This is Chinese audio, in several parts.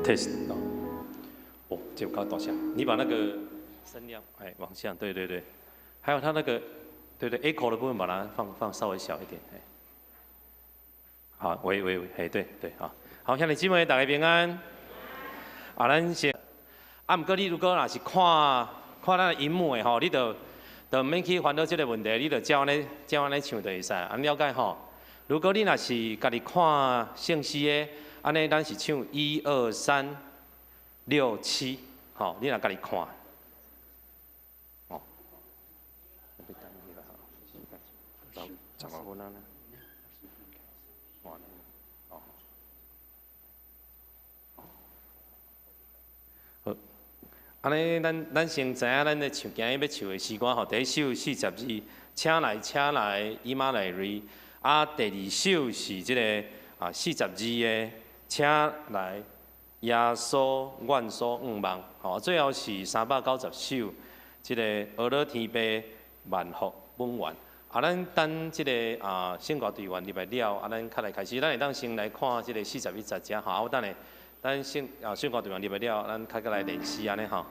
test 哦，这有够大声，你把那个声量往下，对对对，还有它那个对 echo 的部分把它放稍微小一点，好，喂，对，好，兄弟姊妹大家平安。咱先，毋过你如果若是看咱的荧幕的吼，你就毋免去烦恼这个问题，你就照安尼唱就会使，安了解吼。如果你若是家己看圣诗的，安尼咱是唱1、2、3、6、7，吼，你若家己看，哦。15分啊。安尼，咱先知影咱的唱今日要唱的诗歌吼，第一首42，请来，伊玛来瑞。啊，第二首是即个42的，请来，耶稣愿所仰望。吼，最后是390首，即个俄勒天父万福本愿。咱等即个圣歌队员入来了，咱较来开始，咱会当先来看即个41节者吼，等下。咱圣歌队员入来了，咱较过来练习安尼吼。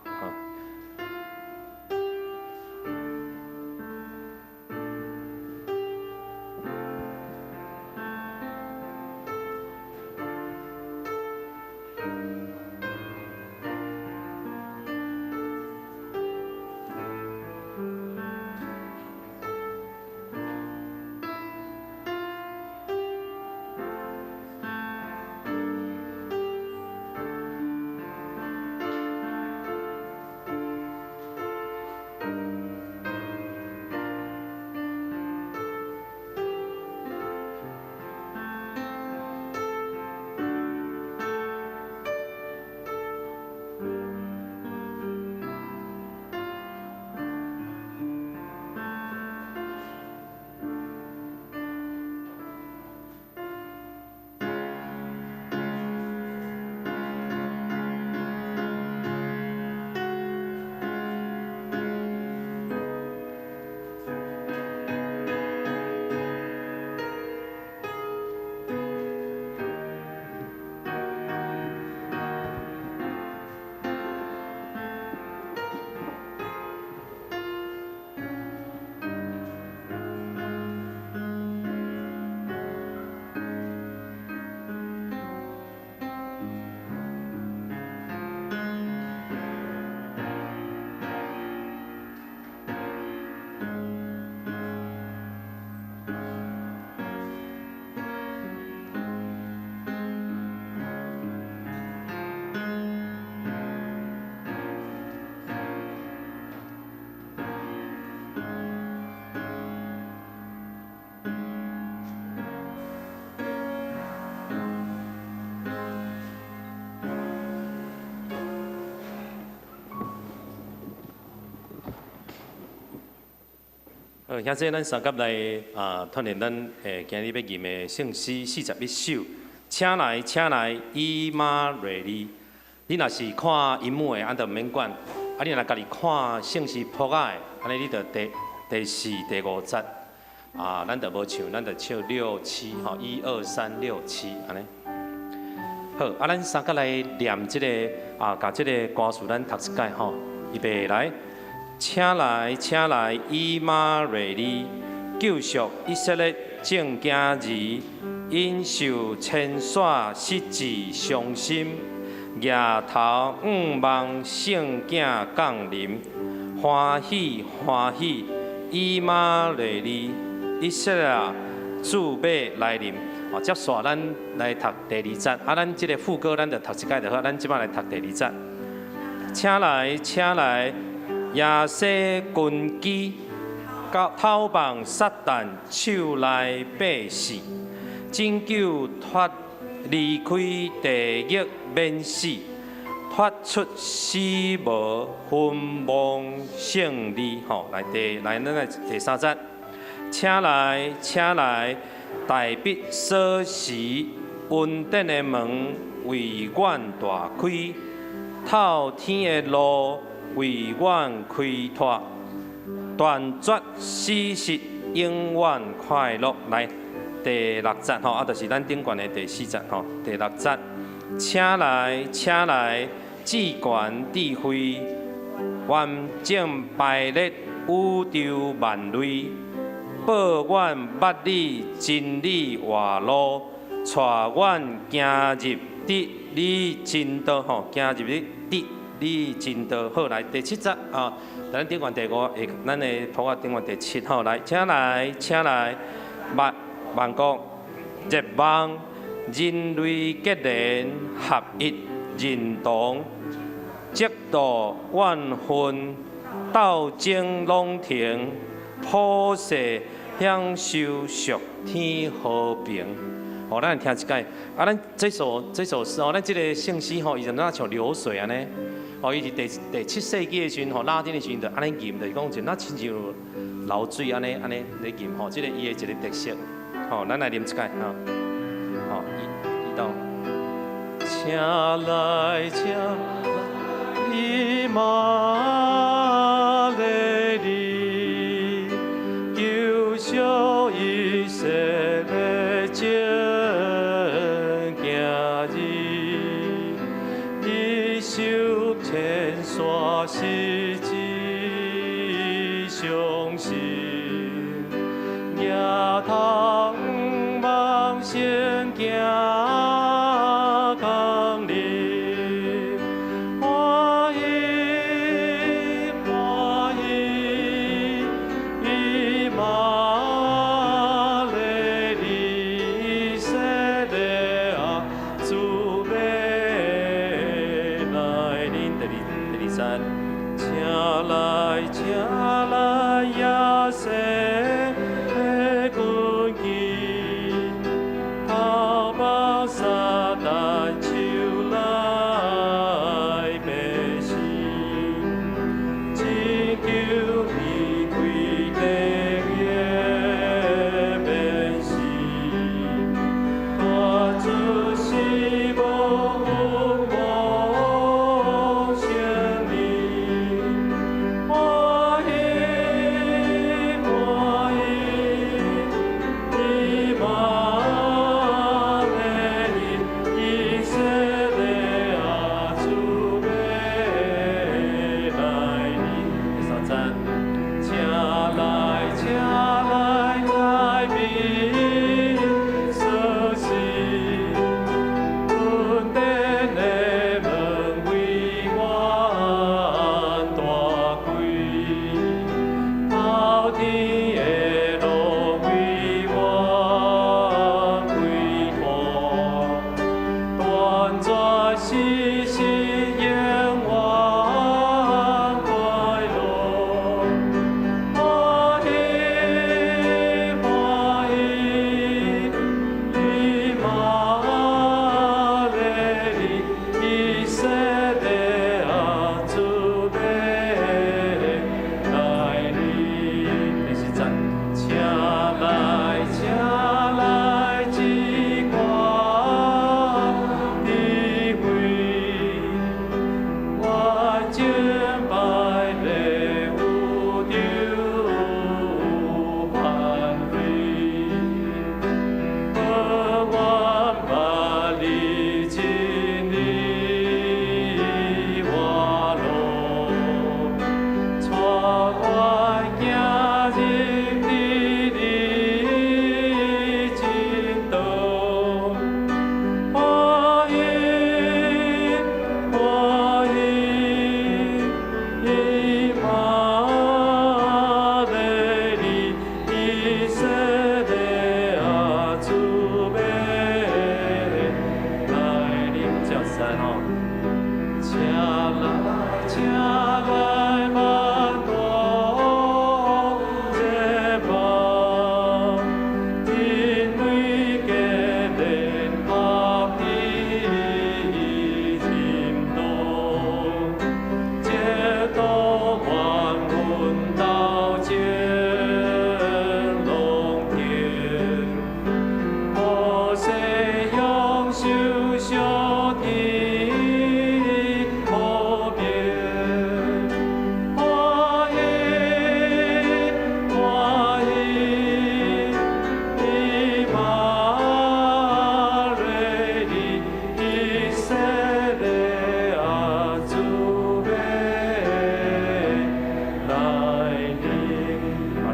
现在咱三甲来锻炼咱今日要念的圣诗41首，请来，伊玛瑞利。你若是看荧幕的，咱就毋免管；你若家己看圣诗谱仔的，安尼你就第4、第5节咱就无唱，咱就唱6、7吼，1、2、3、6、7安尼。好，咱三甲来念即个甲即个歌词咱读一解吼，预备来。请来，以马内利，救赎以色列正经儿，因受千煞失志伤心，夜头仰望圣囝降临，欢喜，以马内利，以色列主要来临。接续咱来读第2节，咱即个副歌咱就读一解就好，咱即摆来读第2节。请来。耶西军机，偷放撒旦手内百姓，拯救脱离开地狱免死，脱出死无昏亡胜利。吼，来咱来第3节，请来，大笔锁匙，恩典的门为阮大开，透天的路。为阮开拓，断绝死实，永远快乐。来，第6节吼，就是咱顶悬的第4节吼，第6节。请来，请来，至权智慧，完整排列宇宙万类，报阮捌你真理活路，带阮行入得你真道吼，行入得你真道。好，来第7节啊，咱顶完第5，咱的普啊顶完第7号来，请来，请来，万国热望。人类结连合一认同，极度万分，斗争拢停，普世享受属天和平。哦，咱听一解，啊，咱这首诗哦，咱这个圣诗吼，伊就那像流水安尼。哦，伊是第7世纪的时阵吼，拉丁的时阵就安尼吟，就是讲就那亲像流水安尼咧吟吼，这个伊的一个特色。吼，咱来念一解吼。哦，伊到，请来，请来，以马内利，救赎以色列正行日，你受天刷世之相信，也通望先行。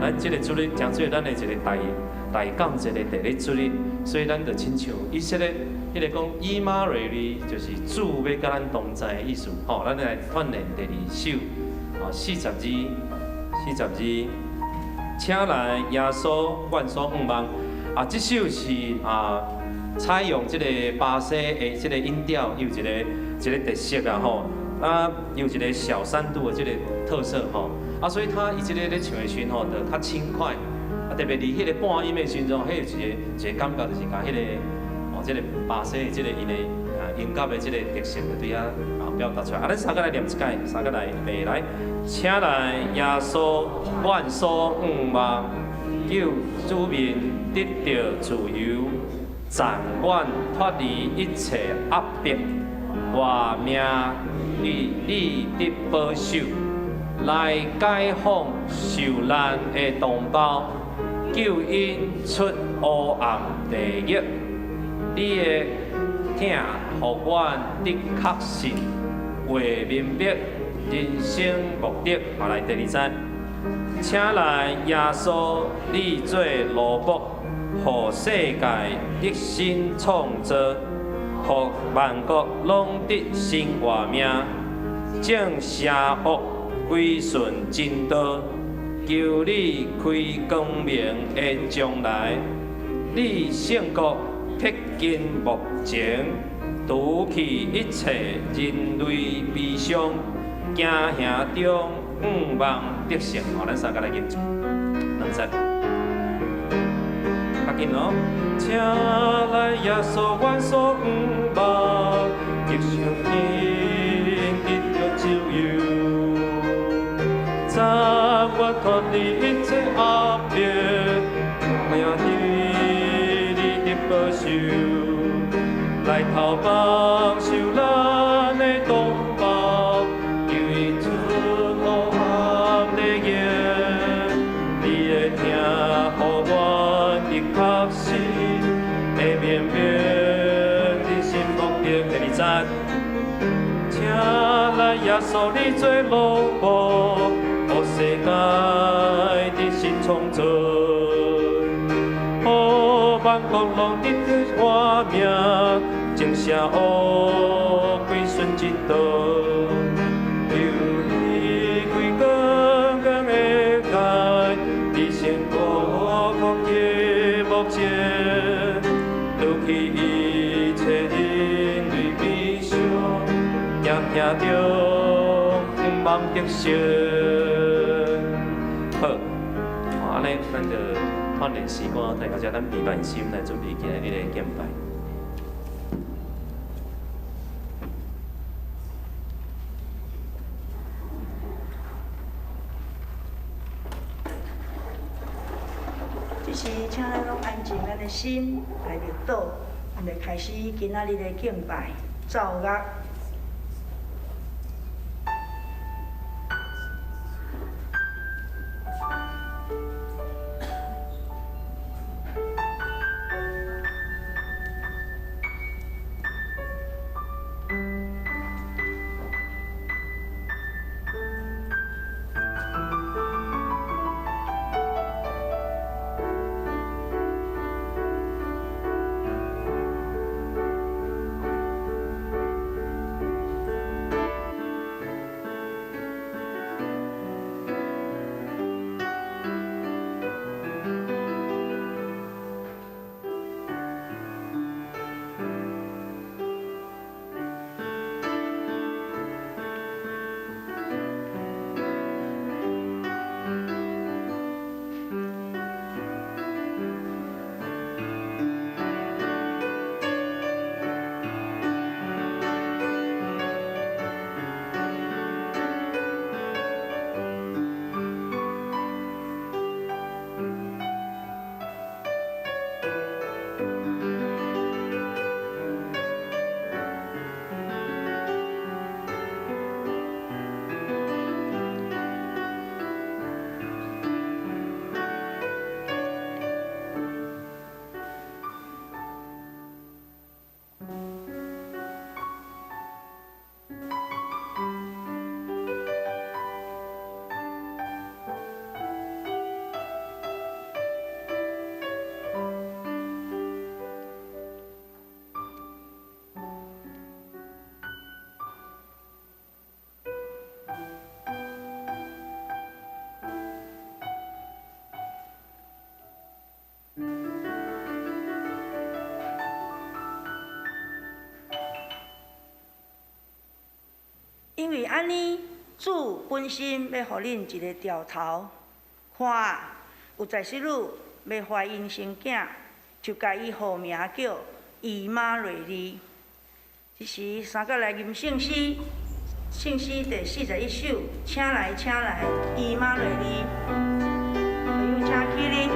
咱即个主日诚做咱的一个大感谢的第一主日，所以咱就亲像以色列迄个讲以马内利，就是主要甲咱同在的意思。吼，咱来锻炼第二首，吼42，请来耶稣万所仰望。这首是采用即个巴西的即个音调，有一个特色啊吼，有一个小三度的即个特色吼，所以伊即个咧唱的时阵吼，就较轻快，特别伫迄个半音的时阵，迄有一个感觉，就是甲迄个即个巴西的即个因的音乐的即个特色，就对遐表达出来。咱三个来念一解，三个来背来，请来耶稣万所仰望，救主民得到自由。暂远脱离一切压迫，活命与你的保守，来解放受难的同胞，救因出黑暗地狱。你的疼，互阮的确信，为明白人生目的。来第二站，请来耶稣，你做罗卜。互世界得新创造，互万国拢得新活命，正邪恶归顺真道，求你开光明的将来。你胜过贴近目前，除去一切人类悲伤，惊吓中仰望得胜。咱三个来念，两节。紧哦，请来耶稣万所仰望，激上天得到自由，暂远脱离一切压迫，命对你的保守，来逃亡受难的同胞，救因出黑暗的夜，你的疼互我。确实会明白人生目的。第二站，请来耶稣你做罗卜，互世界的新创造，互万国拢得到活命，正邪恶归顺真道，由你归光光的爱，你先过福的。目前，除去一切人类悲伤，惊吓中仰望得胜。好，安尼咱就锻炼时光，大家咱备慢心来准备今日的敬拜。请咱拢安静咱的心来入岛，咱就开始今仔日的敬拜奏乐。因为安尼，主本身要互恁一个兆头，看有在世女要怀孕生囝，就甲伊号名叫以马内利。这时三角来吟圣诗，圣诗第41首，请来，请来，以马内利，朋友请起哩。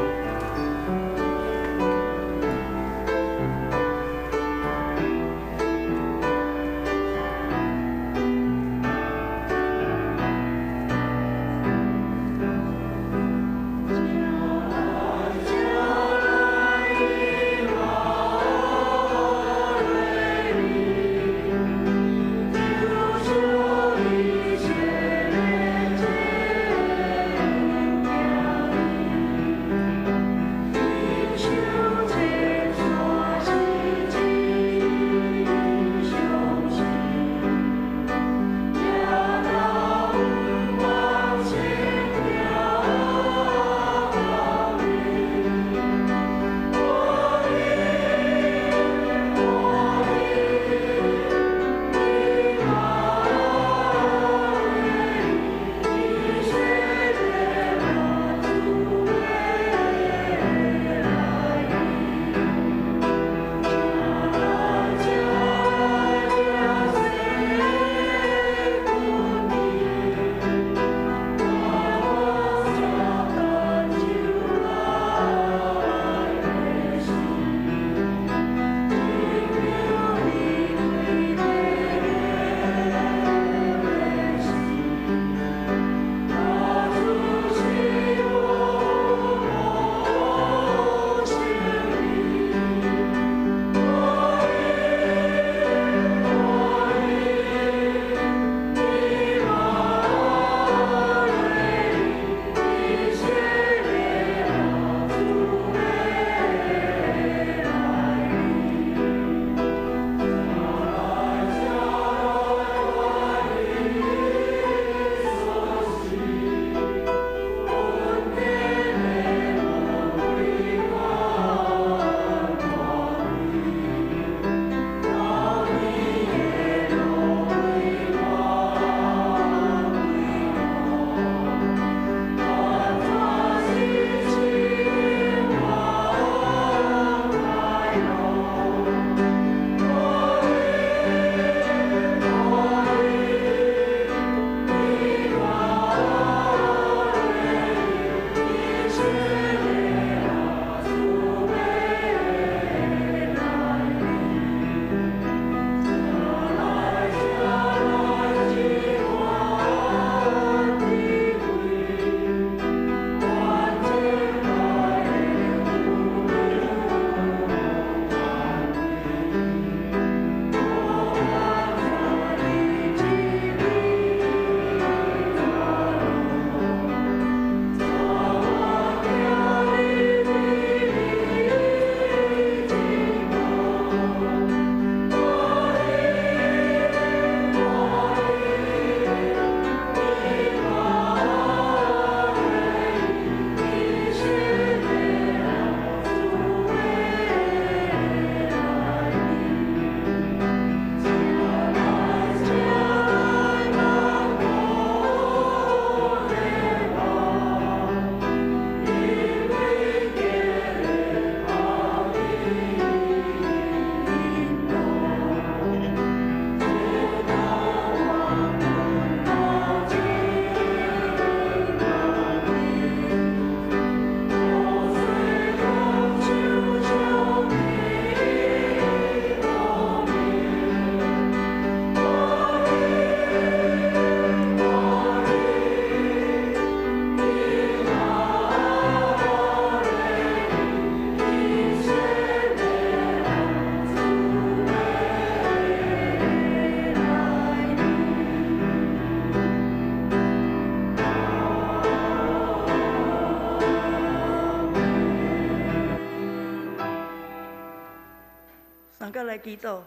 三角来祈祷，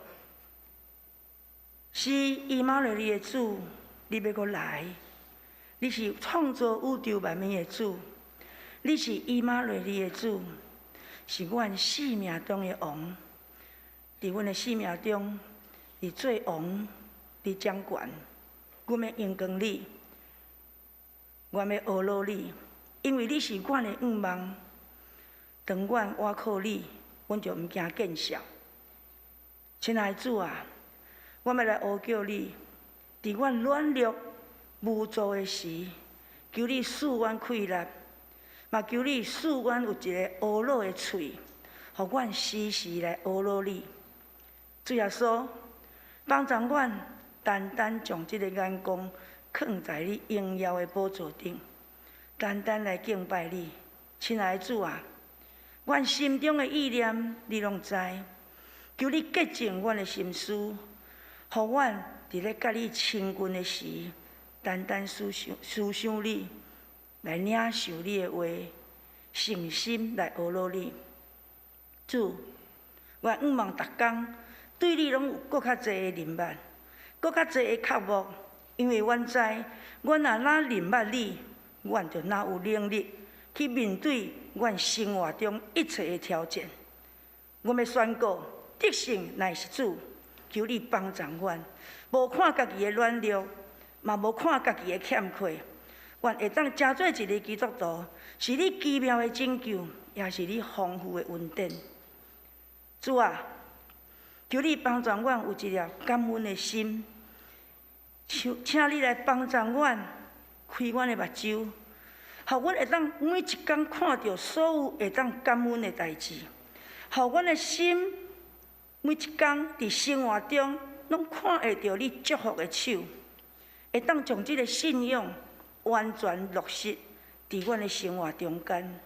是以马内利的主，你要阁来。你是创造宇宙万物的主，你是以马内利的主，是阮生命中的王。伫阮的生命中，你做王，你掌权。阮要荣光你，阮要学乐你，因为你是阮的愿望。当阮倚靠你，阮就毋惊见笑。亲爱的主啊，我要来呼叫你，伫阮软弱无助的时，求你赐阮气力，嘛求你赐阮有一个学乐的喙，互阮时时来学乐你。主耶稣，帮助阮单单将即个眼光放在你荣耀的宝座顶，单单来敬拜你。亲爱的主啊，阮心中的意念你拢知，求你洁净阮的心思，互阮伫咧甲你亲近的时，单单思想你，来领受你的话，诚心来学乐你。主，阮愿望逐工对你拢有搁较侪的认捌，搁较侪的刻薄，因为阮知，阮若哪认捌你，阮就哪有能力去面对阮生活中一切的挑战。阮要宣告，得胜乃是主，求你帮助阮，无看家己的软弱，嘛无看家己的欠缺，阮会当真做一个基督徒，是你奇妙的拯救，也是你丰富的恩典。主啊，求你帮助阮有一粒感恩的心，请你来帮助阮，开阮的目睭，互阮会当每一天看到所有会当感恩的代志，互阮的心每一天伫生活中拢看会到你祝福的手，会当将即个信仰完全落实伫阮的生活中间，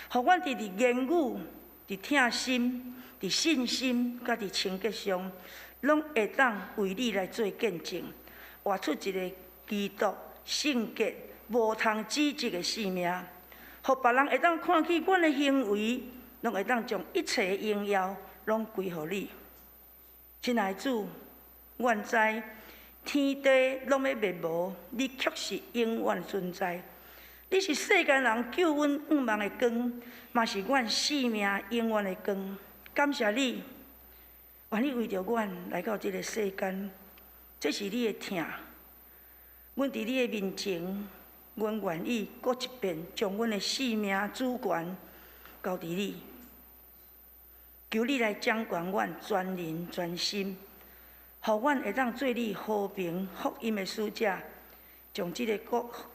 互阮伫言语、伫听心、伫信心，甲伫清洁上，拢会当为你来做见证，活出一个基督圣洁、无通指责的生命，互别人会当看起阮的行为，拢会当将一切的荣耀拢归互你。亲爱的主，愿知天地拢要灭无，你却是永远存在。你是世间人救阮愿望的光，嘛是阮生命永远的光。感谢你，愿你为着阮来到这个世间，这是你的疼。阮伫你的面前，阮愿意搁一遍将阮的性命主权交伫你，求你来掌管阮全人全心，互阮会当做你和平福音的使者，将这个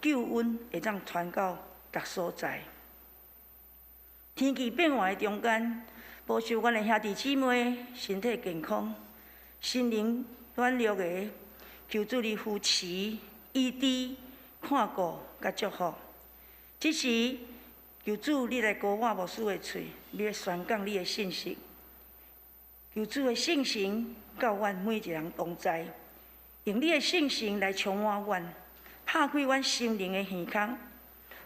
救恩会当传到各所在。天气变化的中间，保守阮的兄弟姊妹身体健康，心灵软弱的，求主你扶持、医治、看顾、甲祝福。这时，求主你来高我牧师的嘴，要宣讲你的信息。求主的圣神到阮每一个人同在，用你的圣神来充满阮，拍开阮心灵的耳孔，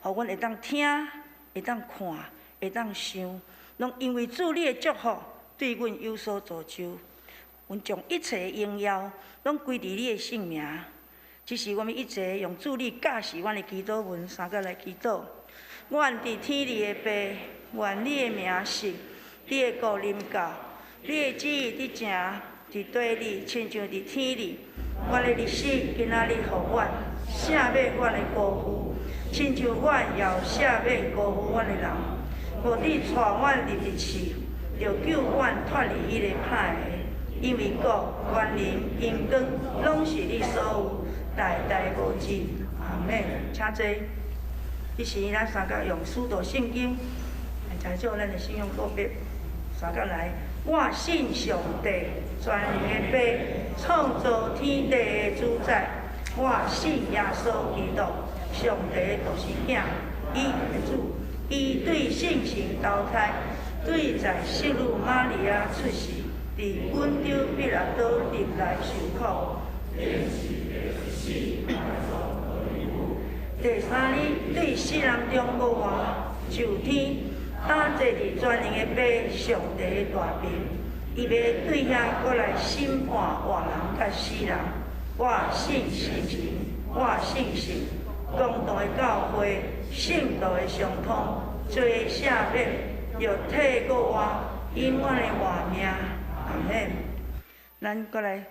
互阮会当听、会当看、会当想，拢因为主你的祝福对阮有所造就。阮将一切的荣耀拢归伫你的圣名。只是我们一直用主你教示阮的祈祷文三个来祈祷。阮伫天里的爸，愿你的名圣，你的国临到，你的旨意伫正伫地里，亲像伫天里。阮的日子今仔日互阮，赦免阮的辜负，亲像阮也赦免辜负阮的人。无你带阮入地去，就救阮脱离迄个歹的，因为国、权能、荣光，拢是你所有，代代无尽。阿免。请坐。这时咱三甲用使徒圣经来查照咱的信仰告别。三甲来，我信上帝，全能的爸，创造天地的主宰。我信耶稣基督，上帝的独生囝，伊的主。伊对圣神投胎，对在圣女玛利亚出世，伫温州彼拉多入来受苦。第三日，对死人中国活，就天，担坐伫全能的爸上帝的大边，伊要对遐过来审判活人甲死人。我信圣神，我信神，共同的教会，圣道的相通，罪赦免，又体过活，永远的活命。阿免。咱过来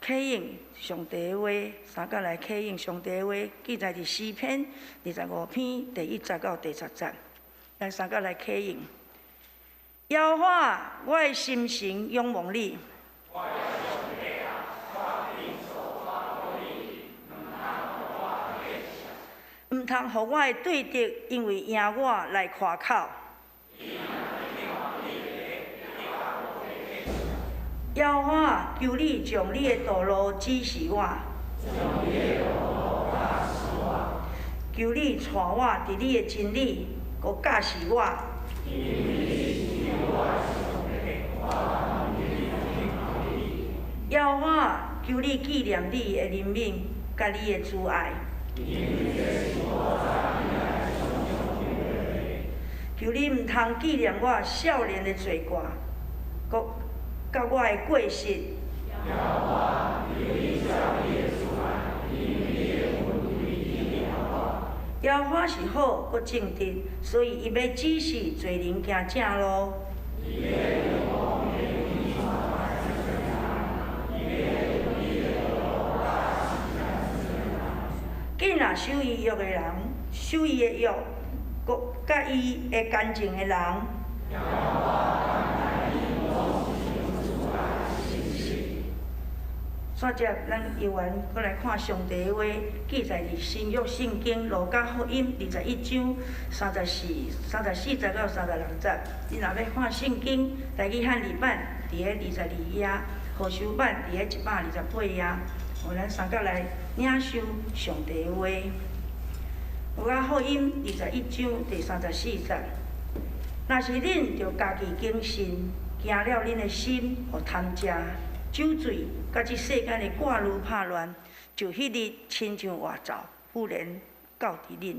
启应上帝的话，三甲来启应上帝的话，记载伫诗篇25篇第1节到第10节，咱三甲来启应。耶和华，我的心神仰望你。毋通互我的对敌，因为赢我来夸口。耶和华，求你将你的道路指示我。求你带我伫你的真理，佮教示我。耶和华，求你纪念你的人民，甲你的慈爱。求你毋通纪念我少年的罪过，佮甲我的过失。耶和华是好，佮正直，所以伊要指示罪人行正路。紧若守伊约的人，守伊的约，佮甲伊会干净的人。煞接咱游玩，搁来看上帝的话，记载伫新约圣经路加福音21章34节到36节。你若要看圣经台语汉语版，伫个22页，何修版伫个128页。咱三角来领受上帝的话。路加福音21章第34节。若是恁着家己谨慎，惊了恁的心，互贪食、酒醉，甲即世间的挂怒拍乱，就迄日亲像外走，忽然到伫恁。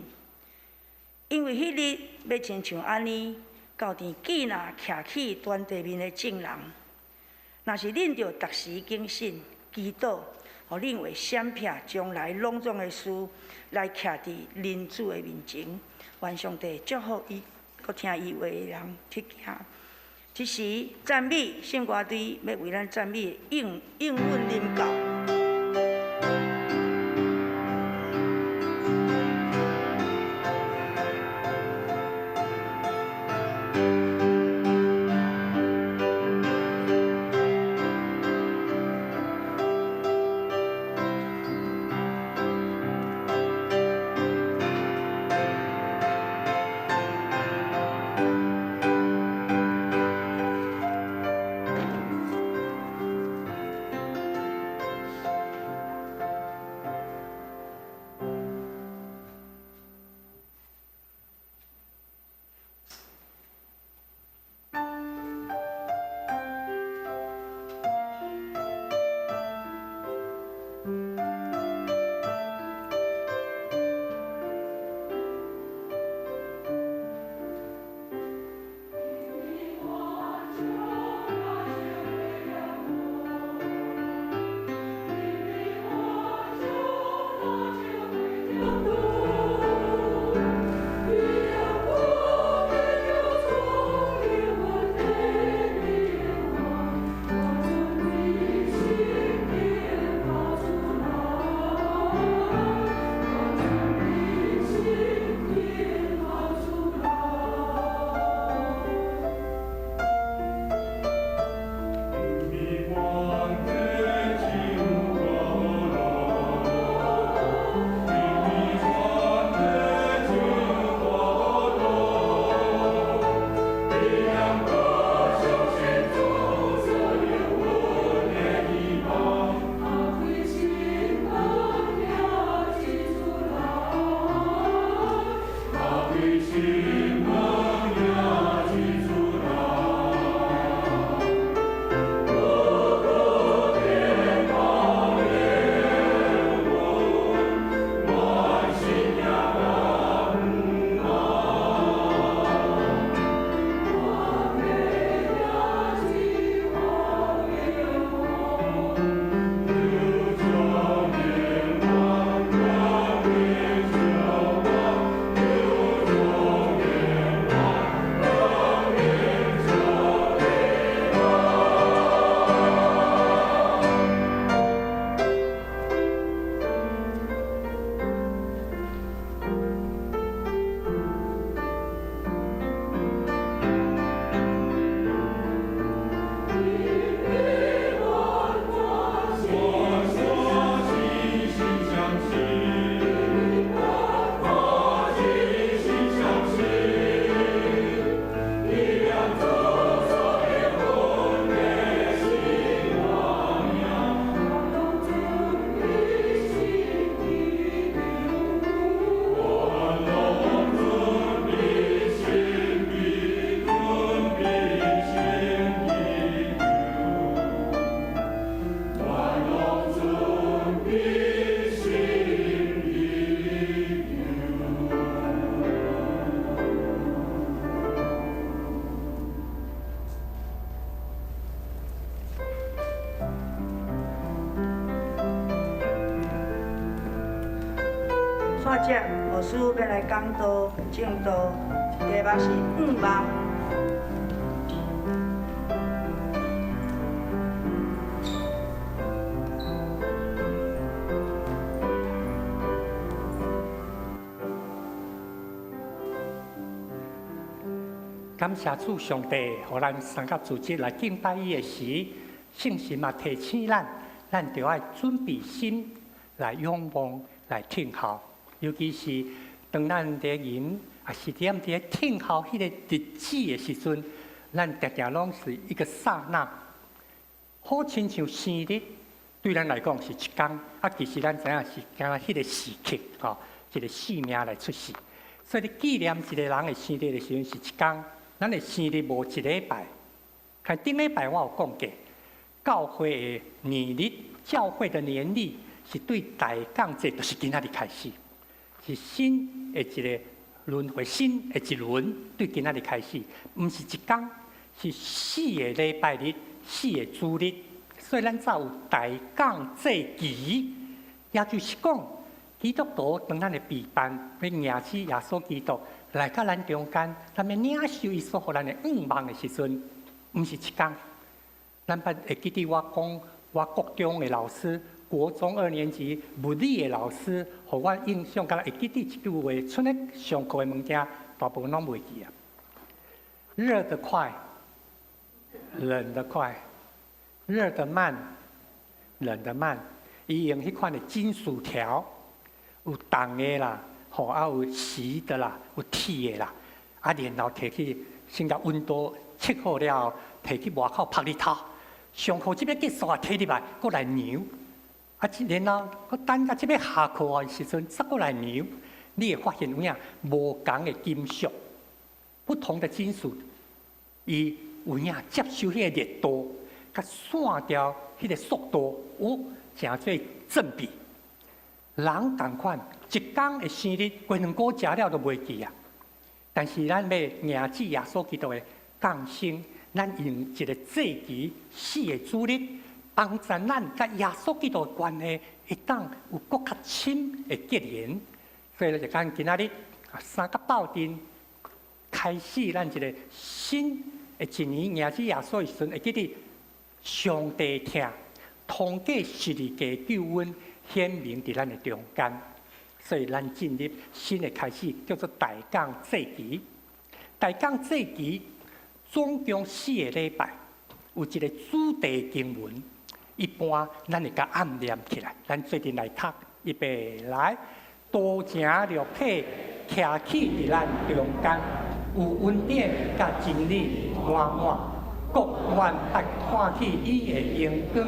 因为迄日要亲像安尼，到伫记若徛起端地面的证人。若是恁着逐时谨慎，祈祷，互恁为闪避将来隆重的事，来徛伫人主的面前，愿上帝祝福伊，佮听伊话的人去行。即时赞美圣歌队要为咱赞美应允临到。带接牧师要来讲道、正道，题目是5梦。感谢主上帝，互咱三甲组织来敬拜伊的时，信心嘛提醒咱就要准备心来仰望、来听候。尤其是当咱伫人也是伫听候迄个日子的时阵，咱常常拢是一个刹那，好亲像生日，对咱来讲是一天，其实咱知影是敢若迄个时刻，一个性命来出世。所以你纪念一个人的生日的时阵是一天。咱的生日无一礼拜，看顶礼拜我有讲过，教会的年历，教会的年历是对大港节，就是今仔日开始，是新的一个轮回，新的一轮对今仔日开始，毋是一天，是4个礼拜日，4个主日，所以咱才有大港节期，也就是讲，基督徒当咱的备办，要迎起耶稣基督。来到咱中间，咱要领受伊所予咱的愿望的时阵，毋是一天。咱会记得我讲，我国中的老师，国中2年级物理的老师，互我印象，敢若会记得一句话，剩咧上课的物件，大部分拢袂记啊。热得快，冷得快；热得慢，冷得慢。伊用迄款的金属条，有重的啦。有湿的啦，有铁的啦，然后摕去先甲温度测好了后，摕去外口晒日头。上课即要结束啊，摕入来，搁来量。然后搁等到即要下课的时阵，再搁来量。你会发现有影无同的金属，不同的金属，伊有影接收迄个热度，甲散掉迄个速度，诚做正比。人同款，一天的生日，规两个食了都袂记啊。但是咱要迎接耶稣基督的降生，咱用一个节期4个主日，帮助咱甲耶稣基督的关系会当有更较深的结连。所以就讲今仔日3甲斗阵开始，咱一个新的一年迎接耶稣的时阵，会记得上帝听，通过12个救恩。显明伫咱的中间，所以咱进入新的开始，叫做大港节期。大港节期总共4个礼拜，有一个主题经文。一般咱会甲暗念起来，咱最近来读，预备来，多情绿体徛起伫咱中间，有恩典甲真理满满，国愿达看起伊的荣光，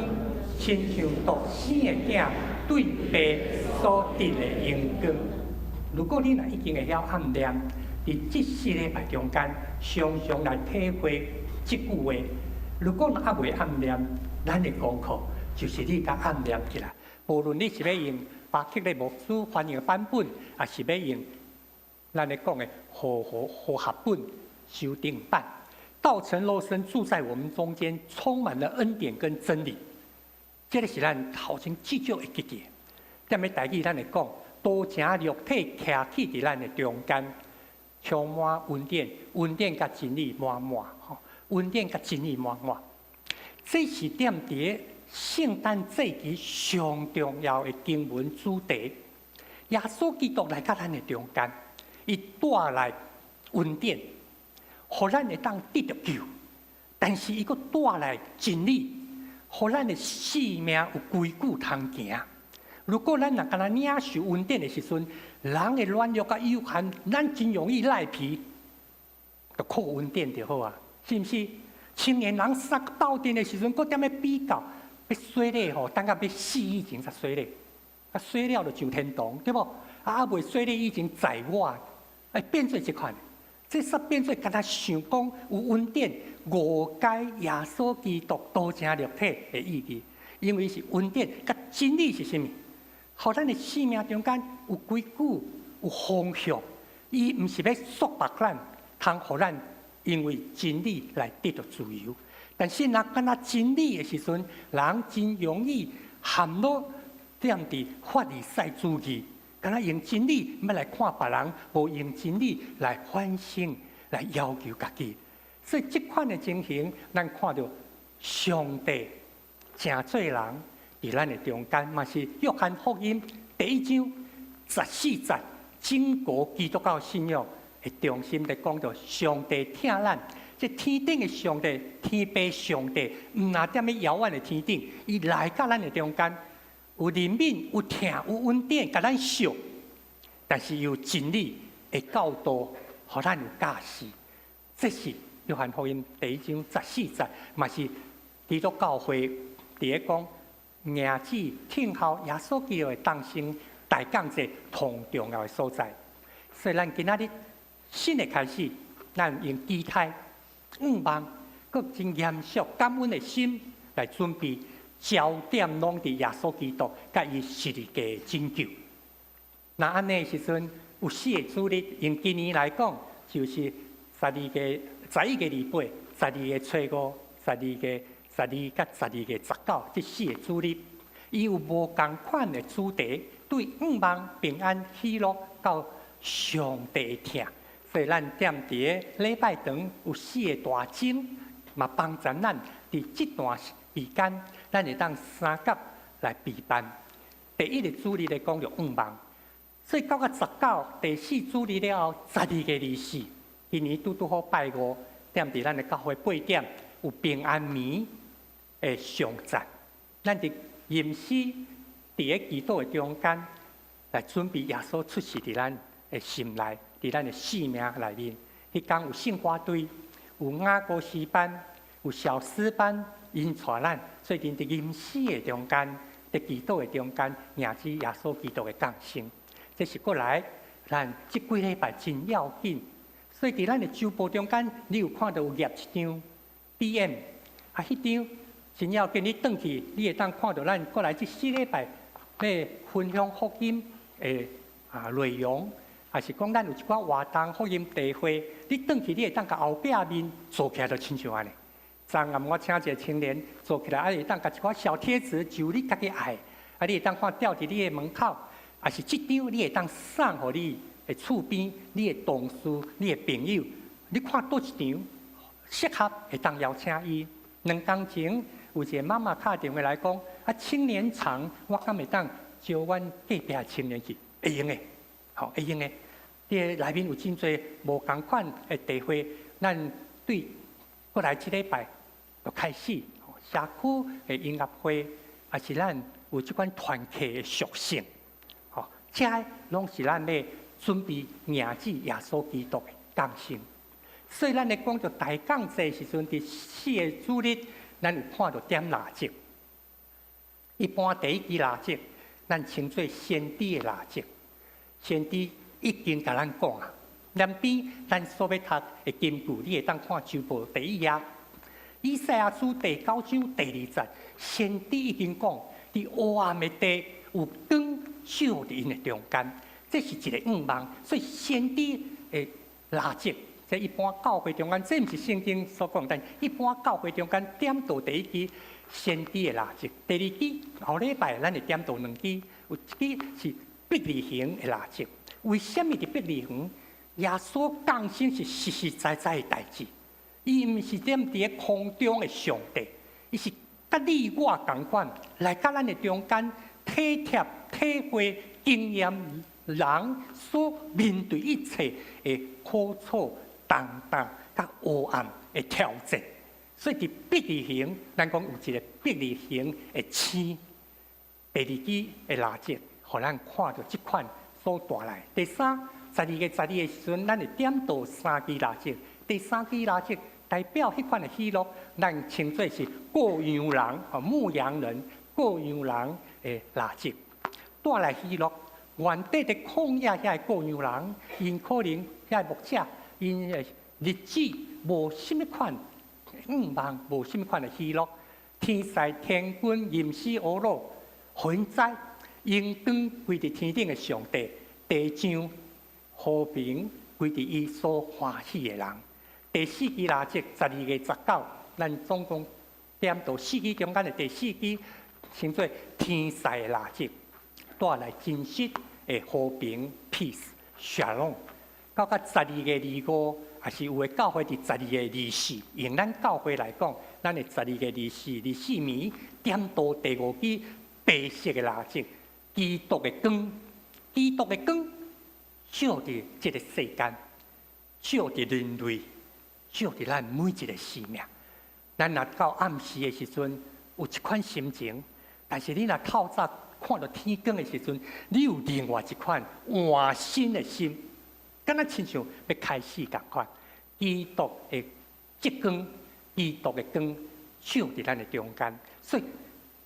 亲像独生的囝。对爸所得的荣光。如果你若已经会晓暗念，伫这4礼拜中间，常常来体会这句话。如果还未暗念，咱的功课就是你甲暗念起来。无论你是要用巴克的牧师翻译的版本，还是要用咱咧讲的和合本修订版，道成肉身住在我们中间，充满了恩典跟真理。这个是咱头前至少会记记。踮咧台语，咱会讲多情肉体徛起伫咱的中间，充满恩典，恩典甲真理满满，恩典甲真理满满。这是踮伫圣诞节期上重要的经文主题。耶稣基督来到咱的中间，伊带来恩典，互咱会当得到救，但是伊佫带来真理。互咱的生命有规矩通行。如果咱若敢若领受恩典的时阵，人的软弱甲有限，咱真容易赖皮，就靠恩典就好啊，是毋是？青年人杀斗阵的时阵，佫踮咧比较，要洗礼吼，等到要死以前才洗礼，洗了就上天堂，对无？未洗礼以前在我，变做即款。这煞变做敢若想讲有恩典误解耶稣基督多情立体的意义，因为是恩典，甲真理是啥物？互咱的生命中间有规矩、有方向，伊毋是要束缚咱，通互咱因为真理来得到自由。但是若敢若真理的时阵，人真容易陷落踮伫法利赛主义，敢若用真理要来看别人，无用真理来反省、来要求家己。所以，这款的情形，咱看到上帝真侪人伫咱的中间，嘛是约翰福音第1章14节，整个基督教信仰的中心在讲到上帝听咱。这天顶的上帝，天父上帝，唔那踮咧遥远的天顶，伊来到咱的中间，有怜悯，有疼，有恩典，甲咱惜，但是有真理的教导，互咱有教示。这是约翰福音第1章14节，嘛是基督教会伫咧讲儿子听候耶稣基督的诞生大降节同重要的所在。所以咱今仔日新的开始，咱用期待、望，佮真严肃、感恩的心来准备，焦点拢伫耶稣基督，甲伊十字架的拯救。那安尼时阵，有4个主日，用今年来讲，就是11月2八、12月初5、12月12甲12月19这4个主日，伊有无同款的主题，对望、平安、喜乐到上帝的听。所以咱踮伫礼拜堂有4个大经，嘛帮助咱伫这段期间，咱会当三甲来备办。第1个主日来讲着望，所以到19第4主日了后，12月24，今年拄好拜5，踮伫咱的教会8点有平安眠的上赞，咱伫吟诗伫咧祈祷的中间来准备耶稣出世伫咱的心内。伫咱的生命内面，迄天有圣歌队，有雅歌诗班，有小诗班，因带咱，所以伫吟诗的中间，伫祈祷的中间，迎接耶稣基督的降生。这是过来，咱即几礼拜真要紧。所以伫咱的周报中间，你有看到有页一张 DM， 啊，迄张真要紧，你转去，你会当看到咱过来即4礼拜要分享福音的内容。也是讲，咱有一寡活动福音地会，你转去，你会当甲后壁面做起来，就亲像安尼。昨暗我请一个青年做起来，会当甲一寡小贴纸，就你家己爱，你会当看吊伫你的门口，也是即张你会当送互你的厝边、你的同事、你的朋友，你看倒一张适合，会当邀请伊。2天前有一个妈妈打电话来讲，青年场我敢会当招阮隔壁的青年去，会用的。会用的，你内面有真侪无同款的地会，咱对过来这礼拜就开始社区的音乐会，也是咱有这款团契的属性。这拢是咱咧准备迎接耶稣基督的降生。所以咱咧讲到大降节时阵，伫4个主日，咱有看到点蜡烛。一般第1支蜡烛，咱称作先知的蜡烛。先知已经甲咱讲啊，南边咱所要读的金句，你会当看周报第1页，以赛亚书第9章第2节，先知已经讲，伫黑暗的地有光照伫因的中间，这是一个望。所以先知的蜡烛，这一般教会中间，这毋是圣经所讲，但一般教会中间点到第1支先知的蜡烛，第2支后礼拜咱会点到2支，有一支是伯利恒的蜡烛，为什么伫伯利恒？耶稣降生是实实在在的代志，伊毋是踮伫空中的上帝，伊是甲你我同款，来到咱的中间，体贴、体会、经验人所面对一切的苦楚、重担、甲黑暗的挑战。所以伫伯利恒，咱讲有一个伯利恒的星，第2支的蜡烛。互咱看到这款所带来。第3、12月12日的时阵，咱会点到3支蜡烛。第3支蜡烛代表迄款的喜乐，咱称作是过羊人、牧羊人、过羊人的蜡烛，带来喜乐。原底的旷野遐过羊人，因可能遐牧者，因的日子无甚物款望，无甚物款的喜乐。天使天君吟诗俄罗，互因知。应当归伫天顶的上帝，地上和平归伫伊所欢喜的人。第4支蜡烛，12月19，咱总共点到4支中间的第4支，称作天使的蜡烛，带来真实的的和平 peace shalom。到12月25，也是有的教会伫12月24，用咱教会来讲，咱的12月24暝点到第5支白色的蜡烛，基督的光，基督的光照伫这个世间，照伫人类，照伫咱每一个生命。咱若到暗时的时阵，有一款心情，但是你若透早看到天光的时阵，你有另外一款换新的心。敢若亲像要开始共款，基督的即光，基督的光照伫咱的中间，所以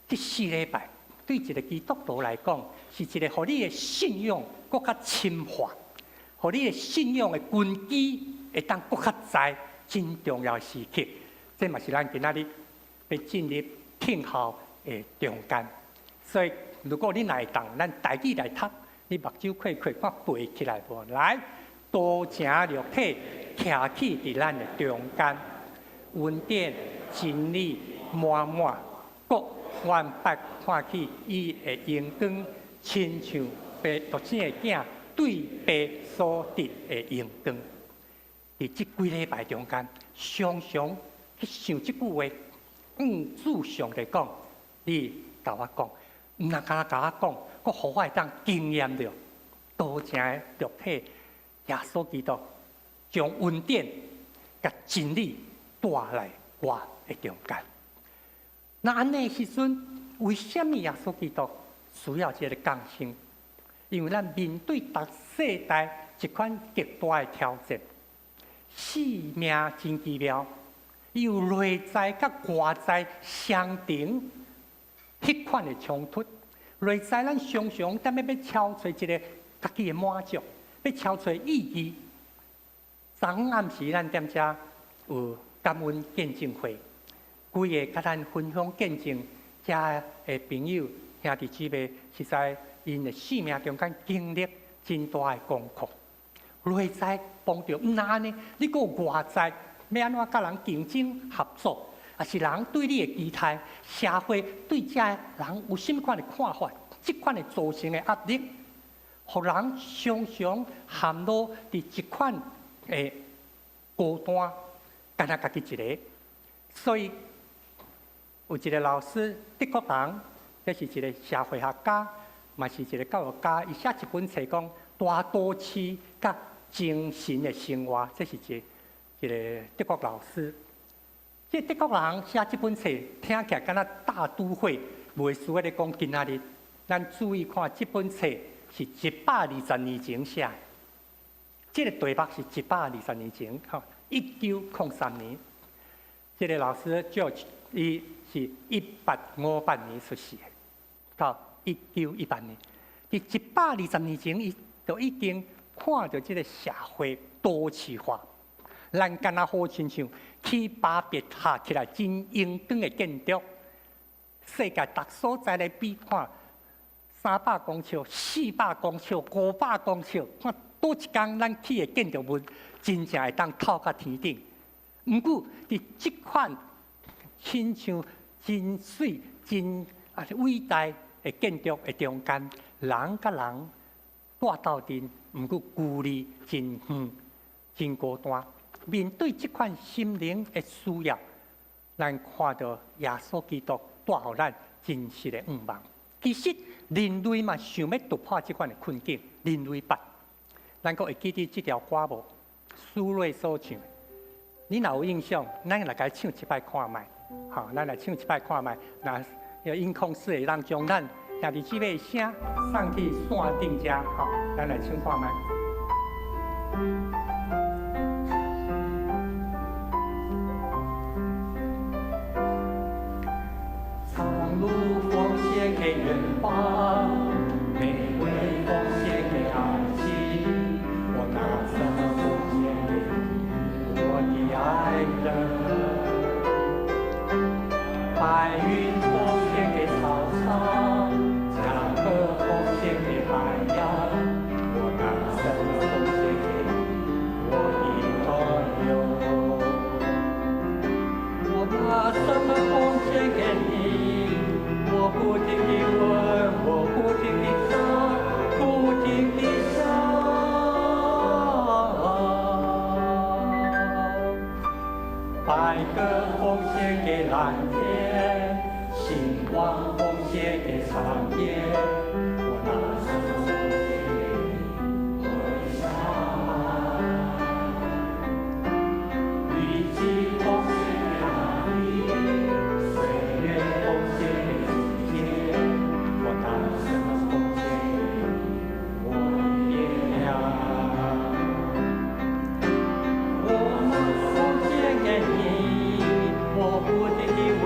这4礼拜对一个基督徒来讲，是一个互你的信仰更较深化，互你的信仰的根基会当更较在真重要的时刻。这嘛是咱今仔日要进入听候的中间。所以如果你来当，咱台语来读，你目睭快快看背起来无？来。多情肉体徛起伫咱的中间，恩典真理满满，各万百看起伊的阳光，亲像白独生的囝对白所得的阳光。伫即几礼拜中间，常常去想即句话，主上帝讲，你甲我讲，毋若敢甲我讲，佫互我会当经验着多情的肉体。耶稣基督将恩典甲真理带来我的中间。那安尼时阵，为什么耶稣基督需要这个降生？因为咱面对逐世代一款极大的挑战，生命真奇妙，有内在甲外在相顶迄款的冲突。内在咱常常咱要敲出一个家己的满足。要敲出意义。昨暗时，咱踮遮有感恩见证会，几个甲咱分享见证，遮的朋友兄弟姊妹，实在因的生命中间经历真大的功课。内在帮助，毋但安尼，你阁有外在要安怎甲人竞争合作，也是人对你的期待，社会对遮人有甚款的看法，即款的造成的压力。互人常常陷落伫一款诶孤单，干那家己一个。所以有一个老师，德国人，这是一个社会学家，嘛是一个教育家。伊写一本册讲大都市甲精神的生活，这是一个德国老师。这德国人写这本册，听起来敢若大都会，袂输咧讲今仔日。咱注意看这本册。是120年前写，这个题目是120年前，1903年。这个老师 George， 伊是1858年出世，到1918年。伫120年前，伊就已经看到这个社会都市化，咱敢若好亲像去巴别塔起来真英光的建筑，世界各所在来比看。300公尺、400公尺、500公尺，看多一天咱起的建筑物，真正会当透到天顶。毋过伫即款亲像真水、真伟大的建筑的中间，人甲人带斗阵，毋过距离真远、真孤单。面对即款心灵的需要，咱看到耶稣基督带予咱真实的愿望。其实人类嘛想要突破这款的困境，人类吧。咱阁会记得这条歌无？苏芮所唱。你若有印象，咱来甲唱一摆看卖。好，咱来唱一摆看卖。那要音控室会当将咱兄弟姊妹声送去线顶遮。好，咱来唱看卖。长路奉献给远方，玫瑰奉献给爱情，我拿什么奉献给你，我的爱人？白云奉献给草场，江河奉献给海洋，我拿什么奉献给你，我的朋友？我拿什么奉献给你？我不停地问我。白鸽奉献给蓝天，星光奉献给长夜。我拿什么奉献给你回家？雨季奉献给哪里？岁月奉献给季节。我拿什么奉献给你？我的月亮。我拿奉献给你，我不停地问，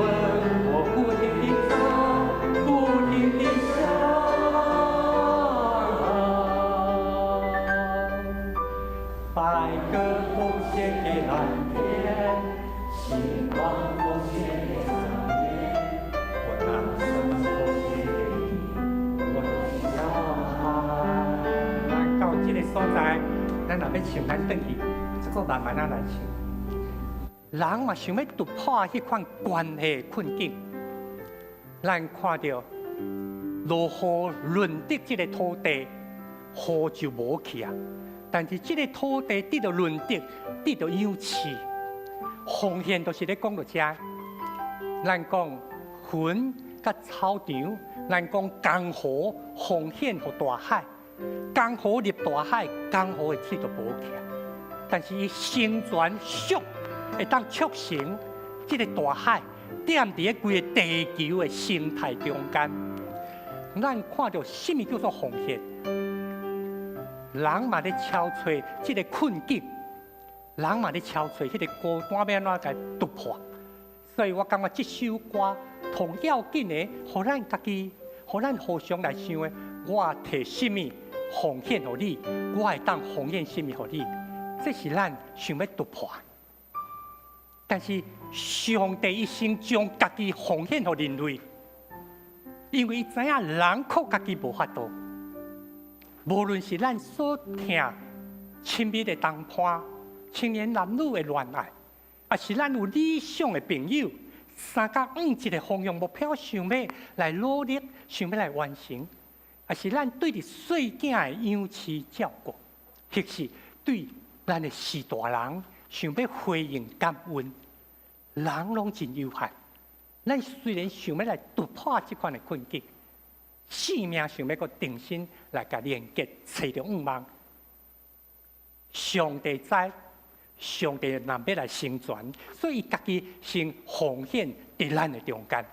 我不停地找，不停地想。白鸽奉献给蓝天，星光奉献给长夜。我拿什么奉献给你，我的小孩？咱到这个所在，咱若要唱，咱转去，这个慢慢仔来唱。人嘛想要突破迄款关系困境，咱看到落雨润得这个土地，雨就无去啊。但是这个土地得到润得，得到氧气，奉献都是咧讲到遮。咱讲云甲草场，咱讲江河奉献给大海，江河入大海，江河的气就无去啊。但是伊生存属会当促成这个大海踮伫咧规个地球的生态中间。咱看到什么叫做奉献？人嘛咧敲找这个困境，人嘛咧敲找迄个孤单要安怎来突破。所以我感觉这首歌同要紧的，互咱家己，互咱互相来想的，我摕什么奉献予你，我会当奉献什么予你，这是咱想要突破。但是上帝一生将家己奉献予人类，因为伊知影人靠家己无法度。无论是咱所听亲密的同伴、青年男女的恋爱，也是咱有理想的朋友，三甲五一个方向目标，想要来努力，想要来完成，也是咱对着细囝的养饲照顾，或是对咱的士大人想要回应感恩，人拢真有限。咱虽然想要来突破这款的困境，性命想要个定心来甲连接，找到愿望。上帝知，上帝若要来生存，所以家己先奉献伫咱的中间，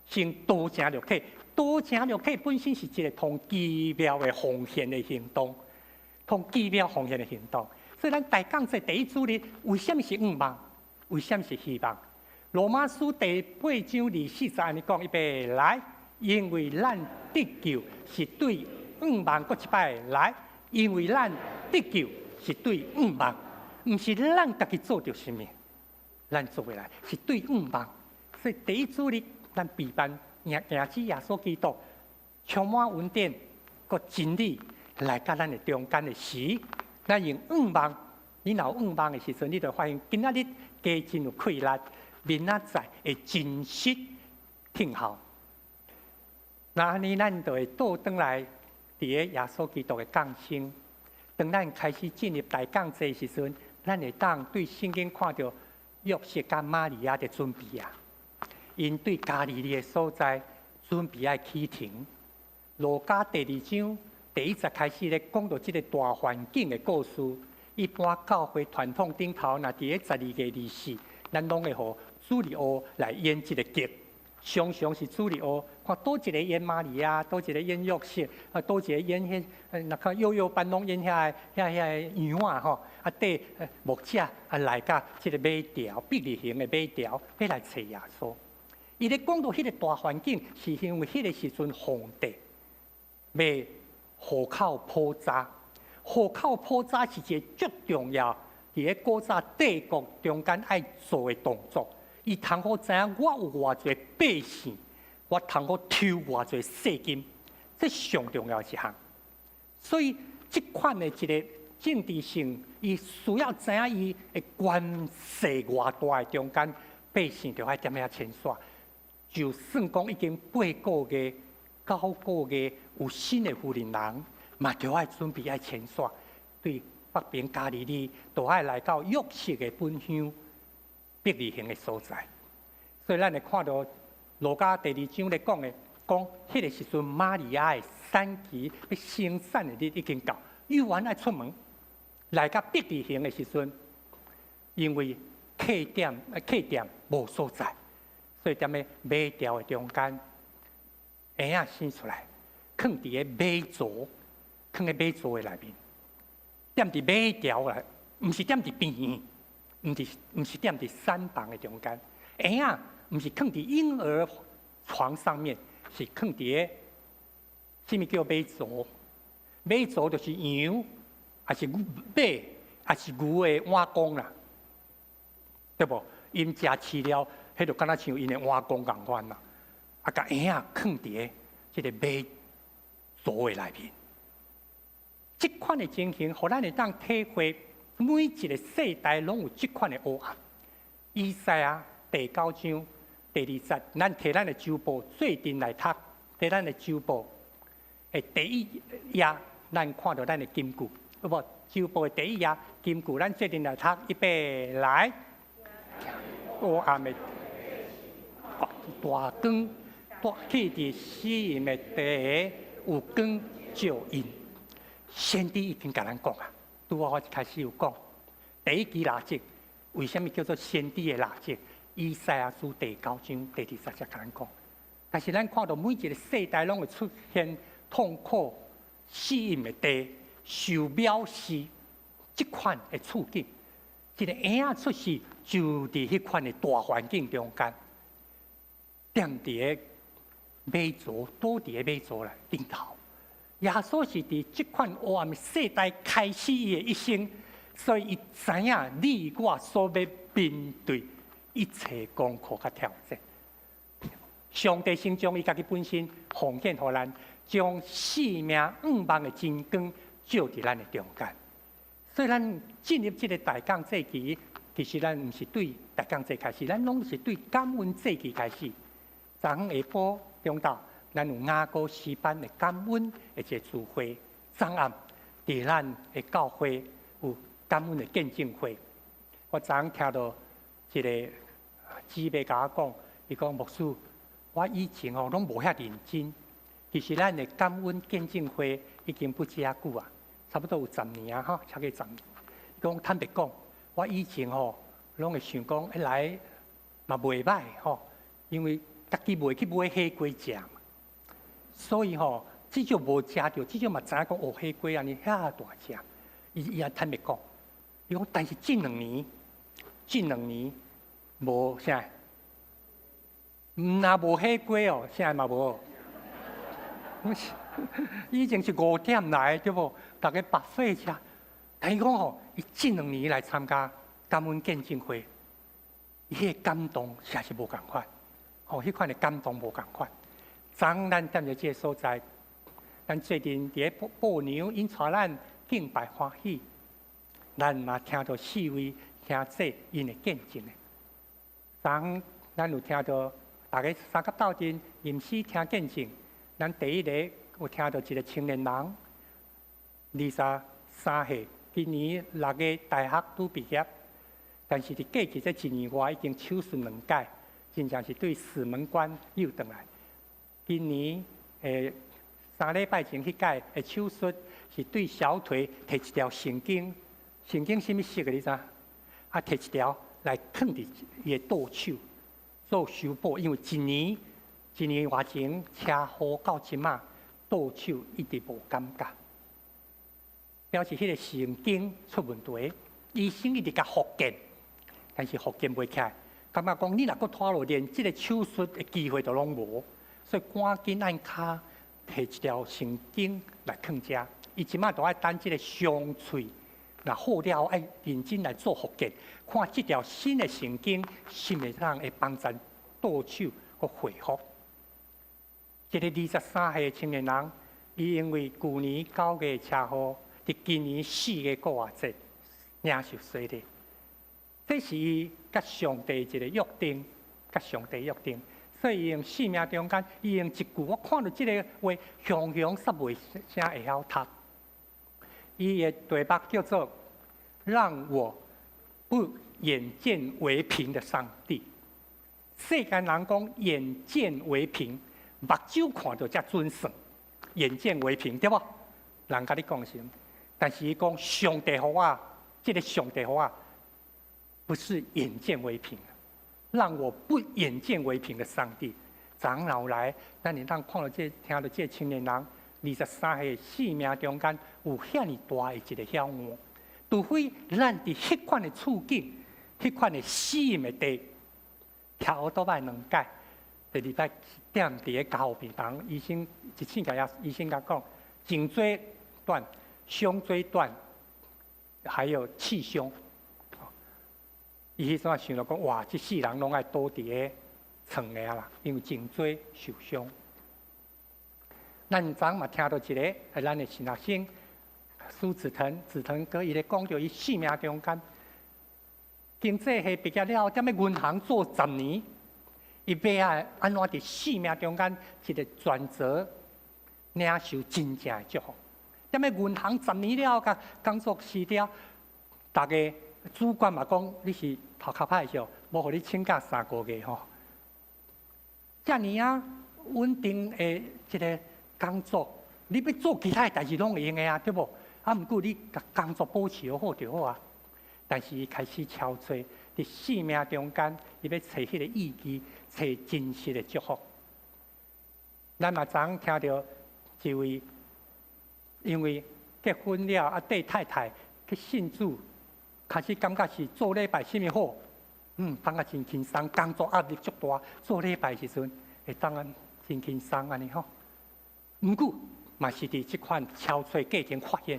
先多正落去。多正落去本身是一个同奇妙的奉献的行动，同奇妙奉献的行动。所以咱大讲这第一主日，为什么是愿望？为什么是希望？罗马书第8章24安尼讲，预备来，因为咱得救是对愿望搁一摆来，因为咱得救是对愿望，唔是咱家己做着什么，咱做未来是对愿望。所以第一主日，咱备办迎子耶稣基督，充满恩典个真理来甲咱的中间的时，咱用愿望。你若有愿望的时阵，你就发现今仔日家真有气力，明仔载会真实听候。那安尼，咱就会倒转来，伫个耶稣基督的降生。当咱开始进入大降节时阵，咱会当对圣经看到约瑟甲玛利亚的准备啊，因对加利利的所在准备要启程。路加第2章第1节开始咧，讲到这个大环境的故事。一般教会传统顶头，若伫个12月24，咱拢会互主日学来演这个剧。常常是主日学，看多一个演玛利亚，多一个演约瑟，多一个演迄，那看幼幼班拢演遐羊啊吼，缀牧者来甲即个马条，必利型的马条，要来找耶稣。伊咧讲到迄个大环境，是因为迄个时阵皇帝要户口普查。户口普查是一个最重要，伫咧古早帝国中间爱做的动作。伊通好知影我有偌侪百姓，我通好抽偌侪税金，这上重要一项。所以，这款的一个政治性，伊需要知影伊的关系偌大的中间，百姓就爱点样签刷。就算讲已经8个月、9个月有新的妇人人。嘛，就爱准备爱签刷，对北边加利利，都爱来到约瑟的本乡必利行的所在。所以咱会看到路加第2章咧讲的，讲迄个时阵玛利亚的产期要生产的日已经到，约翰爱出门来到必利行的时阵，因为客店无所在，所以踮咧马槽的中间，婴仔生出来，放伫个马槽，放喺马槽的内面，踮伫马槽啦，毋是踮伫边，毋是踮伫山房的中间，婴仔毋是放伫婴儿床上面，是放伫个，什么叫马槽？马槽就是羊，还是马，还是牛的碗公啦，对不？因食饲料，迄就敢若像因的碗公共款啦，啊，甲婴仔放伫个即个马槽的内面。这款的情形，互咱会当体会每一个世代拢有这款的黑暗。以赛亚第9章第2节，咱摕咱的周报最近来读，摕咱的周报的第1页，咱看到咱的金句，好无？周报的第1页金句，咱最近来读，预备来。黑暗的大光，起伫死人的地下，有光照因。先知已经甲咱讲啊，拄我一开始有讲，第1支垃圾，为什么叫做先知的垃圾？以赛亚书第9章第2节甲咱讲。但是咱看到每一个世代拢会出现痛苦、死人的地、受藐视这款的处境。一个婴仔出世就伫迄款的大环境中间，踮伫个马槽，倒伫个马槽来顶头。耶稣是伫这款黑暗的世代开始伊的一生，所以伊知影你我所要面对一切功课甲挑战。上帝先将伊家己本身奉献予咱，将生命5万的真光照伫咱的中间。所以咱进入这个大港节期，其实咱毋是对大港节开始，咱拢是对感恩节期开始。昨昏下晡中昼，咱有雅歌诗班的感恩的一个聚会，昨暗伫咱的教会有感恩的见证会。我昨昏听到一个姊妹甲我讲，伊讲牧师，我以前拢无遐认真，其实咱的感恩见证会已经不遮久啊。差不多有10年啊，差不多10年。讲坦白讲，我以前拢会想讲，来嘛袂歹因为家己袂去买火鸡食嘛，所以至少无食到，至少嘛知影讲火鸡安尼遐大只。伊也坦白讲，伊讲但是近2年无啥，若无火鸡啥嘛无。以前是5点来，对无？大家白费吃。但是讲伊近2年来参加感恩见证会，伊迄个感动实在是无共款。迄款的感动无共款。昨昏咱踮在即个所在，咱最近伫咧报牛因带咱敬拜欢喜，咱嘛听到4位兄弟因的见证的。昨昏咱有听到大家三甲斗阵吟诗听见证。咱第一个有听到一个青年人，23岁，今年6月大学拄毕业，但是伫过去这1年外已经手术2届，真正是对死门关又回来。今年3礼拜前迄届的手术是对小腿摕一条神经什么色的你知？啊，摕一条来放伫伊的倒手做修补，因为1年外前车祸到即马，倒手一直无感觉，表示迄个神经出问题。医生一直甲复健，但是复健袂起来，感觉讲你若搁拖落，连即个手术的机会都拢无，所以赶紧按骹摕一条神经来放遮。伊即马都爱等即个伤脆，若好了爱认真来做复健，看即条新的神经是咪通会帮助倒手搁恢复。一个23岁的青年人，伊因为去年9月车祸，伫今年4月过活节领受洗礼。这是伊甲上帝一个约定，甲上帝约定。所以伊用生命中间，伊用一句，我看到即个话，雄雄煞袂啥会晓读。伊的题目叫做“让我不眼见为凭的上帝。世间人讲眼见为凭，目睭看到才准算，眼见为凭对不？人甲你讲是，但是伊讲上帝互我，这个上帝互我，不是眼见为凭，让我不眼见为凭的上帝。长老来，咱你当看到这听到这青年人23岁生命中间有遐尼大的一个晓悟，除非咱伫迄款的处境、迄款的死的地，跳倒摆2届，第2摆踮伫个家护病房，医生一醒甲医生甲讲，颈椎断、胸椎断，还有气胸。伊迄阵想到讲，哇，这世人拢爱倒伫个床个啦，因为颈椎受伤。咱昨嘛听到一个，咱的神学生苏子腾哥，伊咧讲到伊生命中间，经济系毕业了后，踮咧银行做10年，伊要安怎伫生命中间一个转折，领受真正的祝福。踮咧银行10年了后，甲工作辞掉，大家主管嘛讲你是头壳歹的，无互你请假3个月吼。遮尔啊稳定的一个工作，你要做其他的代志拢会用的啊，对无？啊，毋过你甲工作保持好就好啊。但是伊开始憔悴，伫生命中间，伊要找迄个意义，找真实的祝福。咱嘛昨听到一位，因为结婚了啊，缀太太去信主，开始感觉是做礼拜甚物好。感觉真轻松，工作压力足大，做礼拜时阵会当安真轻松安尼吼。毋过嘛是伫即款憔悴过程发现，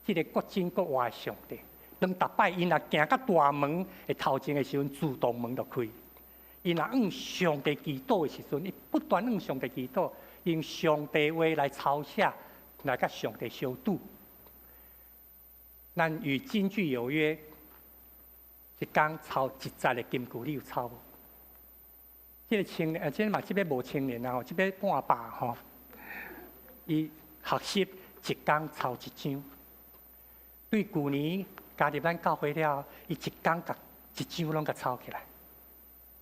即个国真国活的上帝，当逐摆因若行到大门的头前的时阵，自动门就开。因若向上帝祈祷的时阵，伊不断向上帝祈祷，用上帝话来抄写，来甲上帝相拄。咱与京剧有约。一天抄1节的金句，你有抄无？这个青年，这嘛这边无青年啊，吼，这边半百吼。伊学习一天抄1章，对旧年加入咱教会了，伊一天甲1章拢甲抄起来。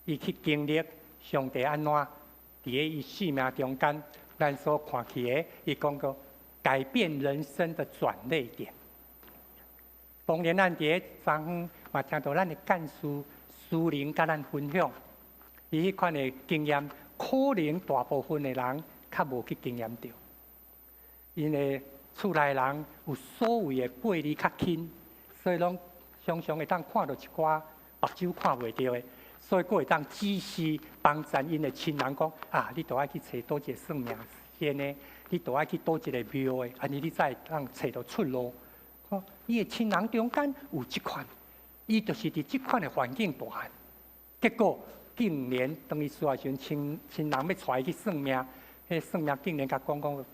伊去经历上帝安怎伫个伊生命中间，咱所看起的，伊讲过改变人生的转捩点。当年咱伫个昨昏嘛听到咱的干事苏玲甲咱分享，伊迄款的经验，可能大部分的人较无去经验到。因为厝内人有所谓的背离较轻，所以拢常常会当看到一寡目睭看袂到的，所以佫会当指示帮衬因的亲人讲啊，你都爱去找倒一个算命先呢，你都爱去倒一个庙的，安尼你才会当找到出路。伊的亲人中间有即款，伊就是伫即款的环境大汉，结果竟然当伊需要时亲人要带伊去算命，迄算命竟然甲讲，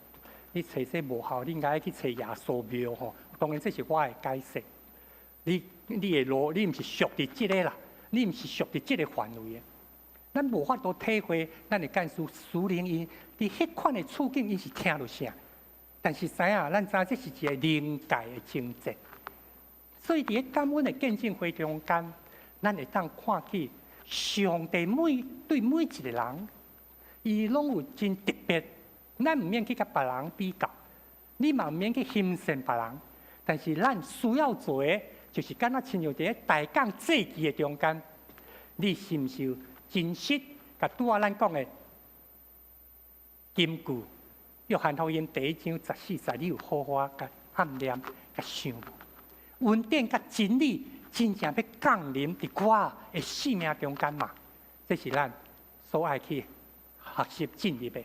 你找这无效，你应该去找耶稣庙吼。当然这是我的解释，你的路你毋是属伫即个啦，你毋是属伫即个范围的。咱无法度体会，咱的干事苏玲伊伫迄款的处境，伊是听到啥？但是知影，咱知这是一个灵界的情节，所以伫个感恩的见证会中间，咱会当看见上帝对每一个人，伊拢有真特别。咱唔免去甲别人比较，你嘛唔免去欣赏别人，但是咱需要做的，就是敢若亲像伫个大港祭祀的中间，你是毋是有真实甲拄仔咱讲的金句？约翰福音第1章14节，你有好好甲暗念、甲想，稳定甲真理，真正要降临伫我的生命中间嘛？这是咱所爱去学习进入的。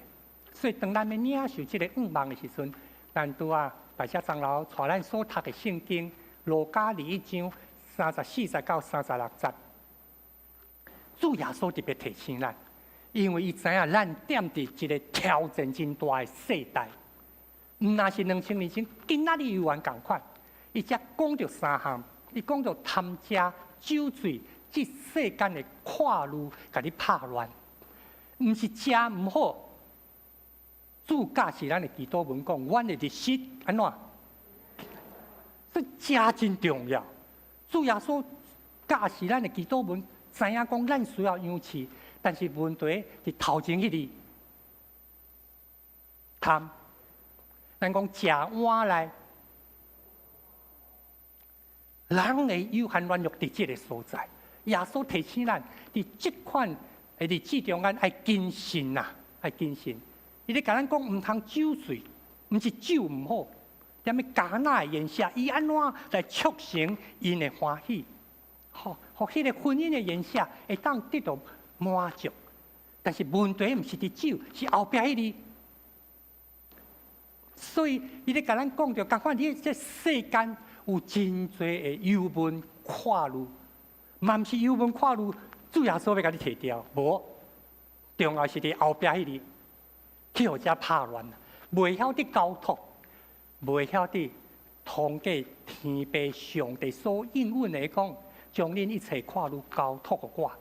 所以当咱要领受这个愿望的时阵，咱拄啊白色长老带咱所读的圣经，路加21章34节到36节，主耶稣特别提醒咱。因为伊知影咱踮伫一个挑战真大的世代，毋那是2000年前，今仔日犹原共款。伊才讲着3项，伊讲着贪食、酒醉，即世间的跨路，甲你拍乱，毋是食毋好。主教是咱的祈祷文讲，阮的日食安怎？所以食真重要。主耶稣假使咱的基督文知影讲咱需要养饲，但是问题是头前迄字贪，咱讲食碗内，人的有限软弱伫即个所在。耶稣提醒咱，伫即款的日子中间爱谨慎呐，爱谨慎。伊咧甲咱讲，毋通酒醉，毋是酒毋好，踮咧迦拿的言下，伊安怎来促成因的欢喜？互迄个婚姻的言下会当得到满足。但是问题毋是伫酒，是后壁迄字。所以伊咧甲咱讲着，共款你这世间有真侪的油文跨路，嘛毋是油文跨路，主耶稣要甲你摕掉，无。重要是伫后壁迄字。去互遮拍乱，袂晓得交托，袂晓得通过天父上帝所应允的讲，将恁一切跨路交托给我，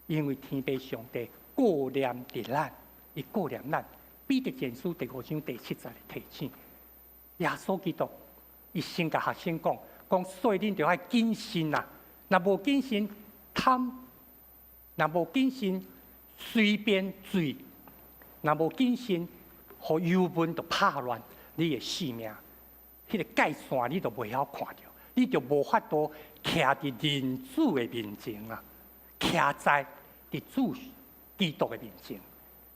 因为天父上帝顾念伫咱，伊顾念咱。彼得前书第5章第7节提醒，耶稣基督伊先甲学生讲，所以恁着爱谨慎啊，若无谨慎贪，若无谨慎随便醉。若无谨慎，互油分就拍乱你的性命，迄个界线你都袂晓看到，你就无法度徛伫人主的面前啊，徛在伫主基督的面前。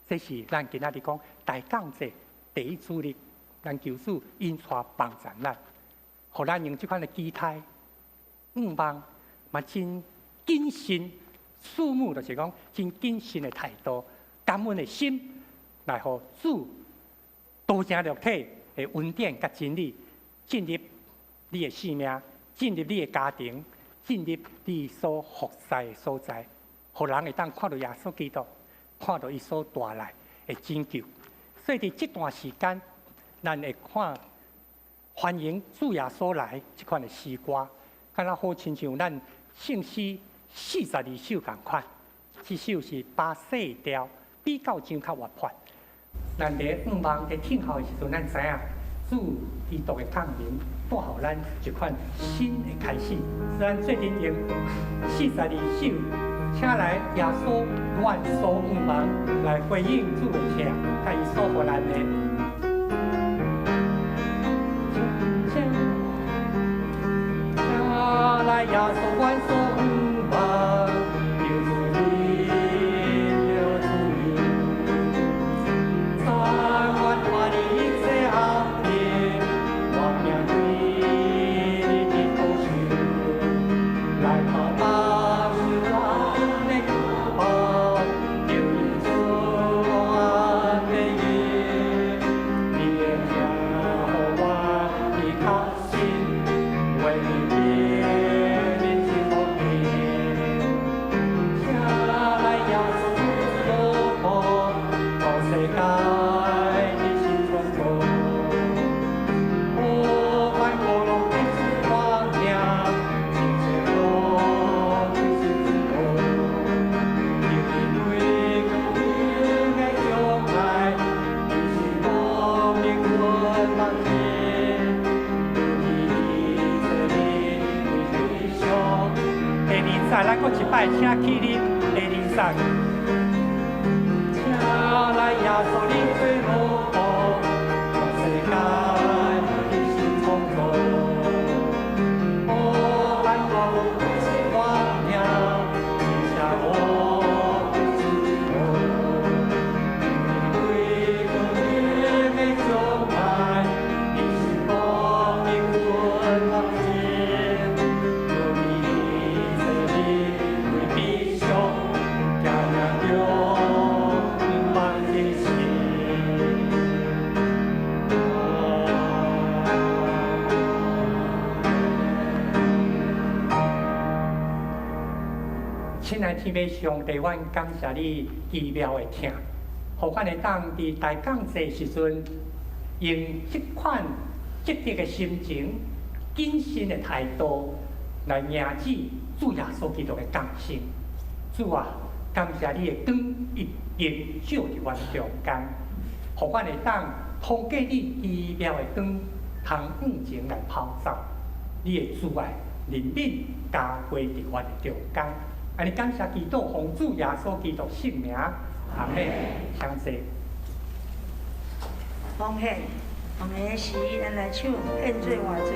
这是咱今仔日讲大降节第一主日，咱求主因带帮助咱，互咱用即款的姿态，望嘛真谨慎，肃穆就是讲真谨慎的态度，感恩的心。来，互主多正肉体的恩典甲真理进入你的生命，进入你的家庭，进入你所服侍的所在，互人会当看到耶稣基督，看到伊所带来的拯救。所以伫这段时间，咱会看欢迎主耶稣来这款的诗歌，敢若好亲像咱圣诗42首共款，这首是巴西调，比较真较活泼。咱伫望伫听候的时阵，咱知影主基督的降临，带互咱一款新的开始。咱最近用42首，请来耶稣愿所望来回应主的听，甲伊所互咱的。请来耶稣愿所望。咱搁一摆，请起立第二首。请来耶稣你最好报，让世界你心充足。哦，咱我不是我命，只下我自由。你对我的将来，你是我的困难天，有你。亲爱天父上帝，阮感谢你奇妙的听，互阮会当伫大降节时阵，用这款积极的心情、谨慎的态度来迎接主耶稣基督的降生。主啊，感谢你的光已经照伫阮中间，互阮会当通过你奇妙的光，通向前来跑走。你的慈爱人民家归伫我的中间。安尼感谢基督奉主耶稣基督圣名，阿门。相谢。奉献，奉献的时，咱来唱献做偌济。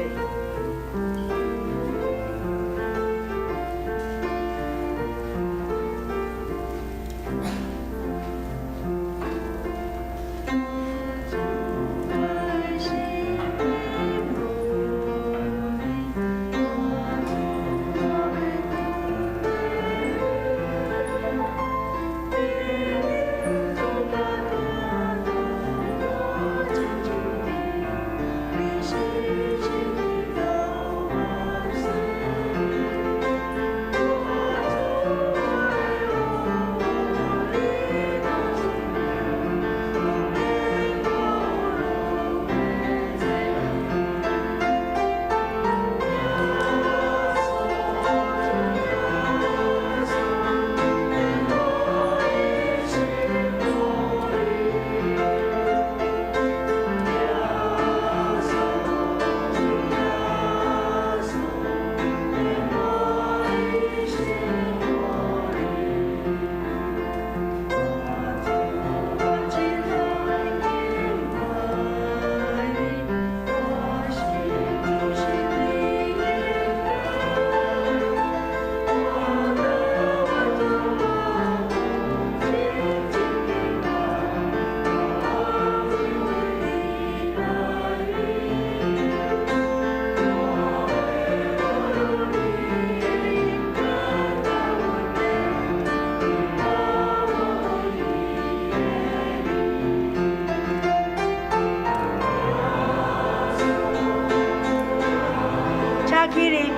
起立。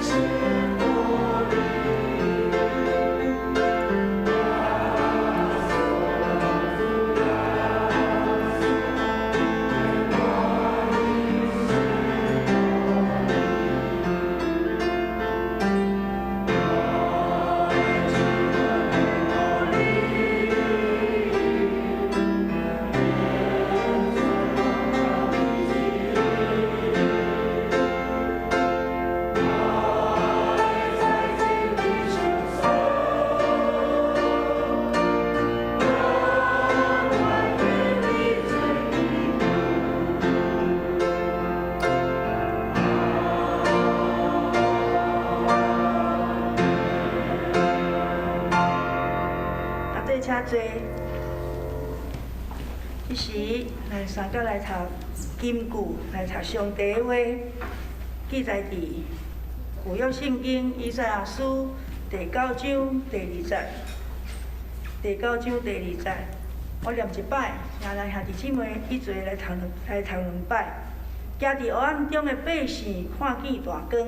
请坐。这时，咱三角来读金句，来读上帝的话，记载伫旧约圣经以赛亚书第9章第2节。第9章第2节，我念一摆，请咱兄弟姊妹一做来读两摆。行伫黑暗中的百姓看见大光，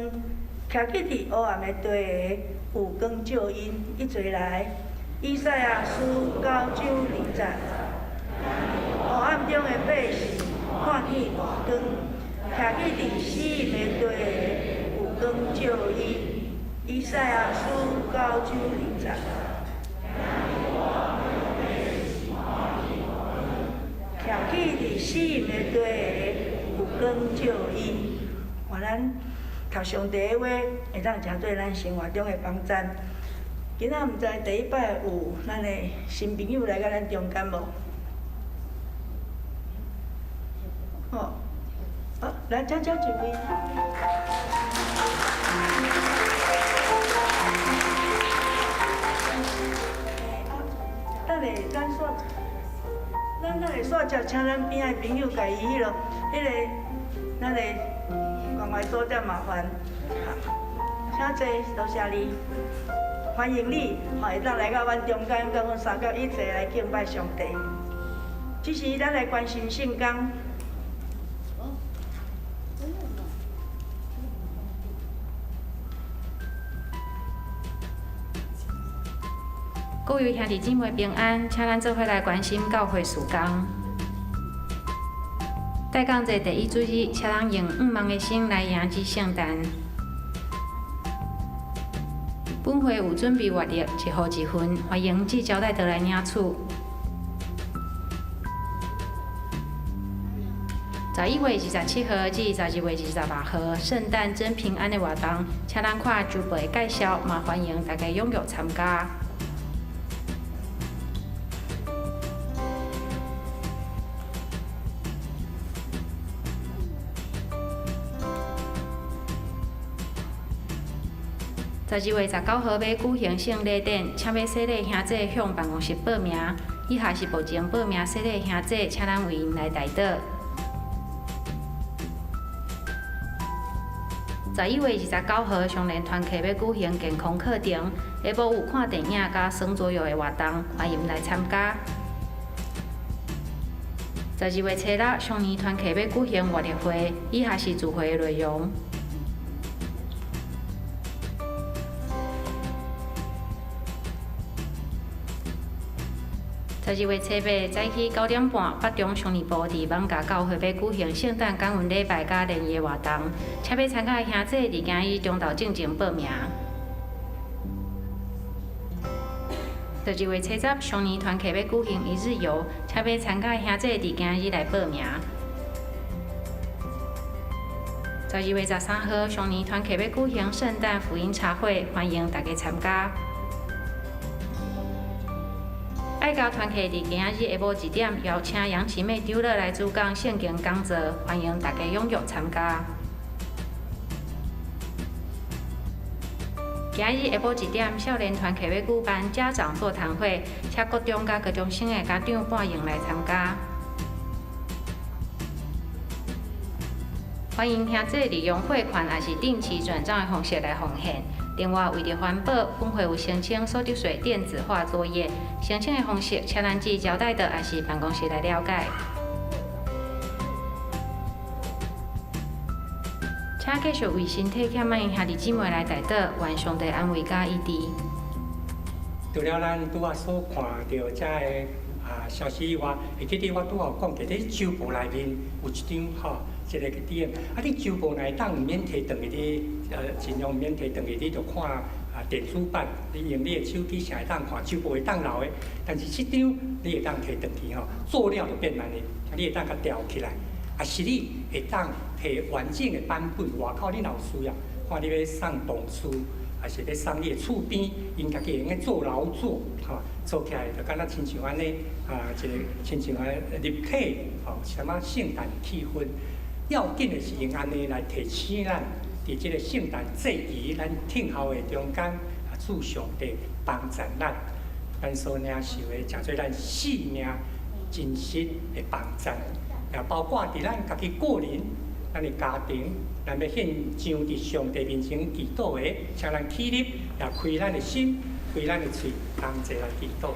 徛伫黑暗的地下有光照因，一做来。以赛亚书9章2节，黑暗中的百姓看见大光，徛伫死人的地下有光照因。以赛亚书9章2节。徛起伫死人的地下有光照因。愿咱读上帝的话，会当成做咱生活中的帮助。今仔毋知第一摆有咱的新朋友来到咱中间无？好，好，来招招一位。等下咱煞，咱煞接，请咱边仔朋友家己迄落，咱的关怀所在麻烦。好，请坐，多谢你。欢迎你，会当来到阮中间，甲阮三角一齐来敬拜上帝。这时，咱来关心圣工。各位兄弟姊妹平安，请咱做伙来关心教会事工。待讲节第一主日，请咱用5万的心来迎接圣诞。本会有准备阅历一号一份，欢迎至招待台来领取。11月27號至12月28號聖誕真平安的活動，請咱看主播介紹，嘛歡迎大家踴躍參加。12月19號要舉行聖禮典，請要洗禮兄弟向辦公室報名。以下是目前報名洗禮兄弟，請咱為因來代禱。11月29號，雙連團契要舉行健康課程，下晡有看電影甲耍桌遊的活動，歡迎來參加。12月初六，雙年團契要舉行活力會，以下是聚會的內容。12月初8，早起9點半，北中雙年部佇艋舺教會要舉行聖誕感恩禮拜甲聯誼活動，請要參加的兄弟佇今日中晝進前報名。12月初10，雙年團契要舉行一日遊，請要參加的兄弟佇今日來報名。12月13號，雙年團契要舉行聖誕福音茶會，歡迎大家參加。愛教團契佇今日下晡1點，邀請楊啟美長老來主講聖經講座，歡迎大家踴躍參加。今日下晡1點，少年團契要舉辦家長座談會，請國中甲高中生的家長歡迎來參加。歡迎兄弟利用匯款，也是定期轉賬的方式來奉獻。另外，為了環保，本會有申請所得稅電子化作業，申請的方式，請咱至交代的還是辦公室來了解。請繼續為身體欠的兄弟姊妹來代禱，願上帝安慰甲醫治。除了咱拄仔所看到遮個消息以外，會記得我拄仔講過，喺週報內面有一張吼。一個點，你週報內當毋免摕轉去你，盡量毋免摕轉去，你就看電子版，你用你的手機才會當看，週報會當留的。但是這張你會當摕轉去吼，做了就變慢的，你會當甲調起來。啊是你會當摕完整的版本，外口你若有需要，看你要送同事，還是要送你的厝邊，因家己用個做勞作，吼，做起來就敢若親像安尼，一個親像立體，吼，什麼聖誕氣氛。要緊的是用安尼來提醒咱，佇即個聖誕節儀，咱聽候的中間，主上帝幫助咱，咱所領受的，誠做咱生命真實的幫助，也包括佇咱家己個人、咱的家庭，咱要獻上佇上帝面前祈禱的，請咱起立，也開咱的心，開咱的嘴，同齊來祈禱。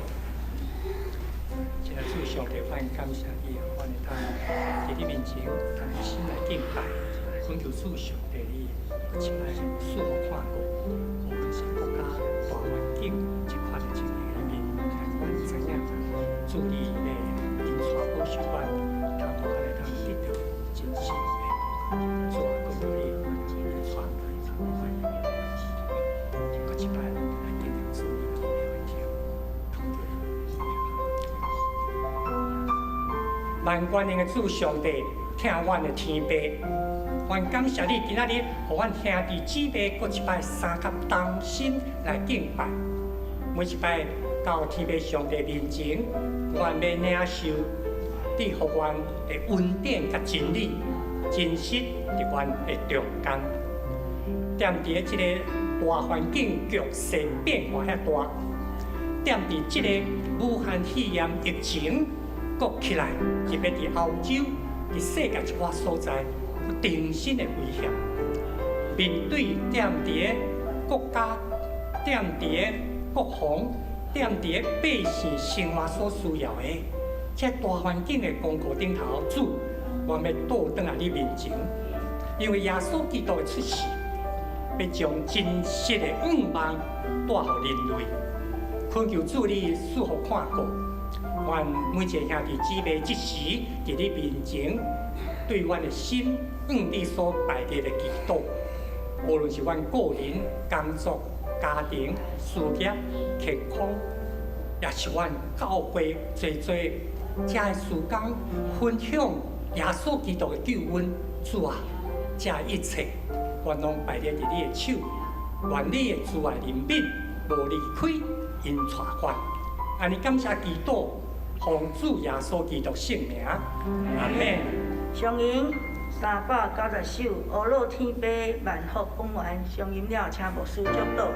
現在主上帝，歡迎感謝你，歡迎他佇你面前，同心來敬拜，懇求主上帝你，一來賜福看顧，無論是國家大環境一塊的情形裡面，咱知影，主你的因帶保守阮，通互咱會通得到真實的，主啊，懇求你，因帶歡迎你，我一來來敬仰主你的歡迎，通求你。萬關的主上帝，聽阮的天父，阮感謝你今仔日，互阮兄弟姊妹各一擺三甲同心來敬拜。每一擺到天父上帝面前，阮要領受你互阮的恩典甲真理，真實佇阮的中間。踮佇即個大環境局勢變化遐大，踮佇即個武漢肺炎疫情。國起來，特別佇歐洲、佇世界一寡所在，有定新的威脅。面對踮佇個國家、踮佇個國防、踮佇個百姓生活所需要的，這大環境的功課頂頭，主，我要倒轉來你面前，因為耶穌基督的出世，要將真實的盼望帶予人類。懇求主你賜福看顧。阮每一個兄弟姊妹，即時佇你面前，對阮的心向你所擺列的祈禱，無論是阮個人、工作、家庭、事業、健康，也是阮教會做這個時間分享耶稣基督的救恩，主啊，这一切愿拢摆列伫你的手，愿你的慈爱怜悯无离开因带款。安尼感谢基督，奉主耶稣基督圣名，阿免。上银390首，乌老天悲万福讲完，上银了，请牧师祝祷。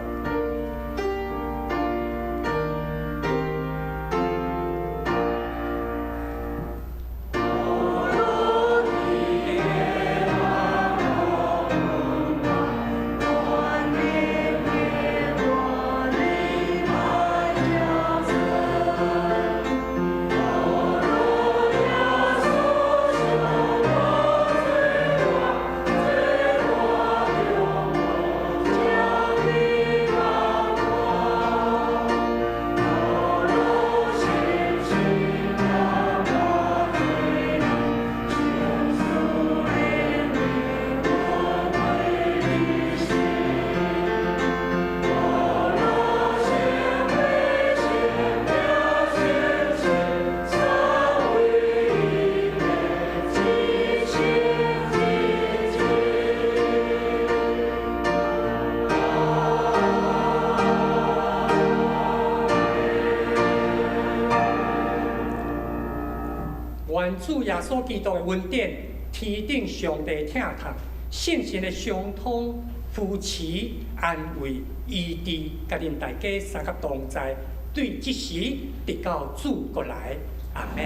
愿主耶稣基督的恩典、天顶上帝疼痛、圣神的相通、扶持、安慰、医治，甲恁大家三甲同在，对即时直到主过来，阿门。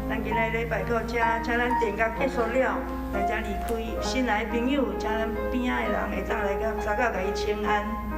咱今日礼拜到这，请咱殿教结束了，大家离开。新来的朋友，请咱边仔的人会当来甲早教甲伊请安。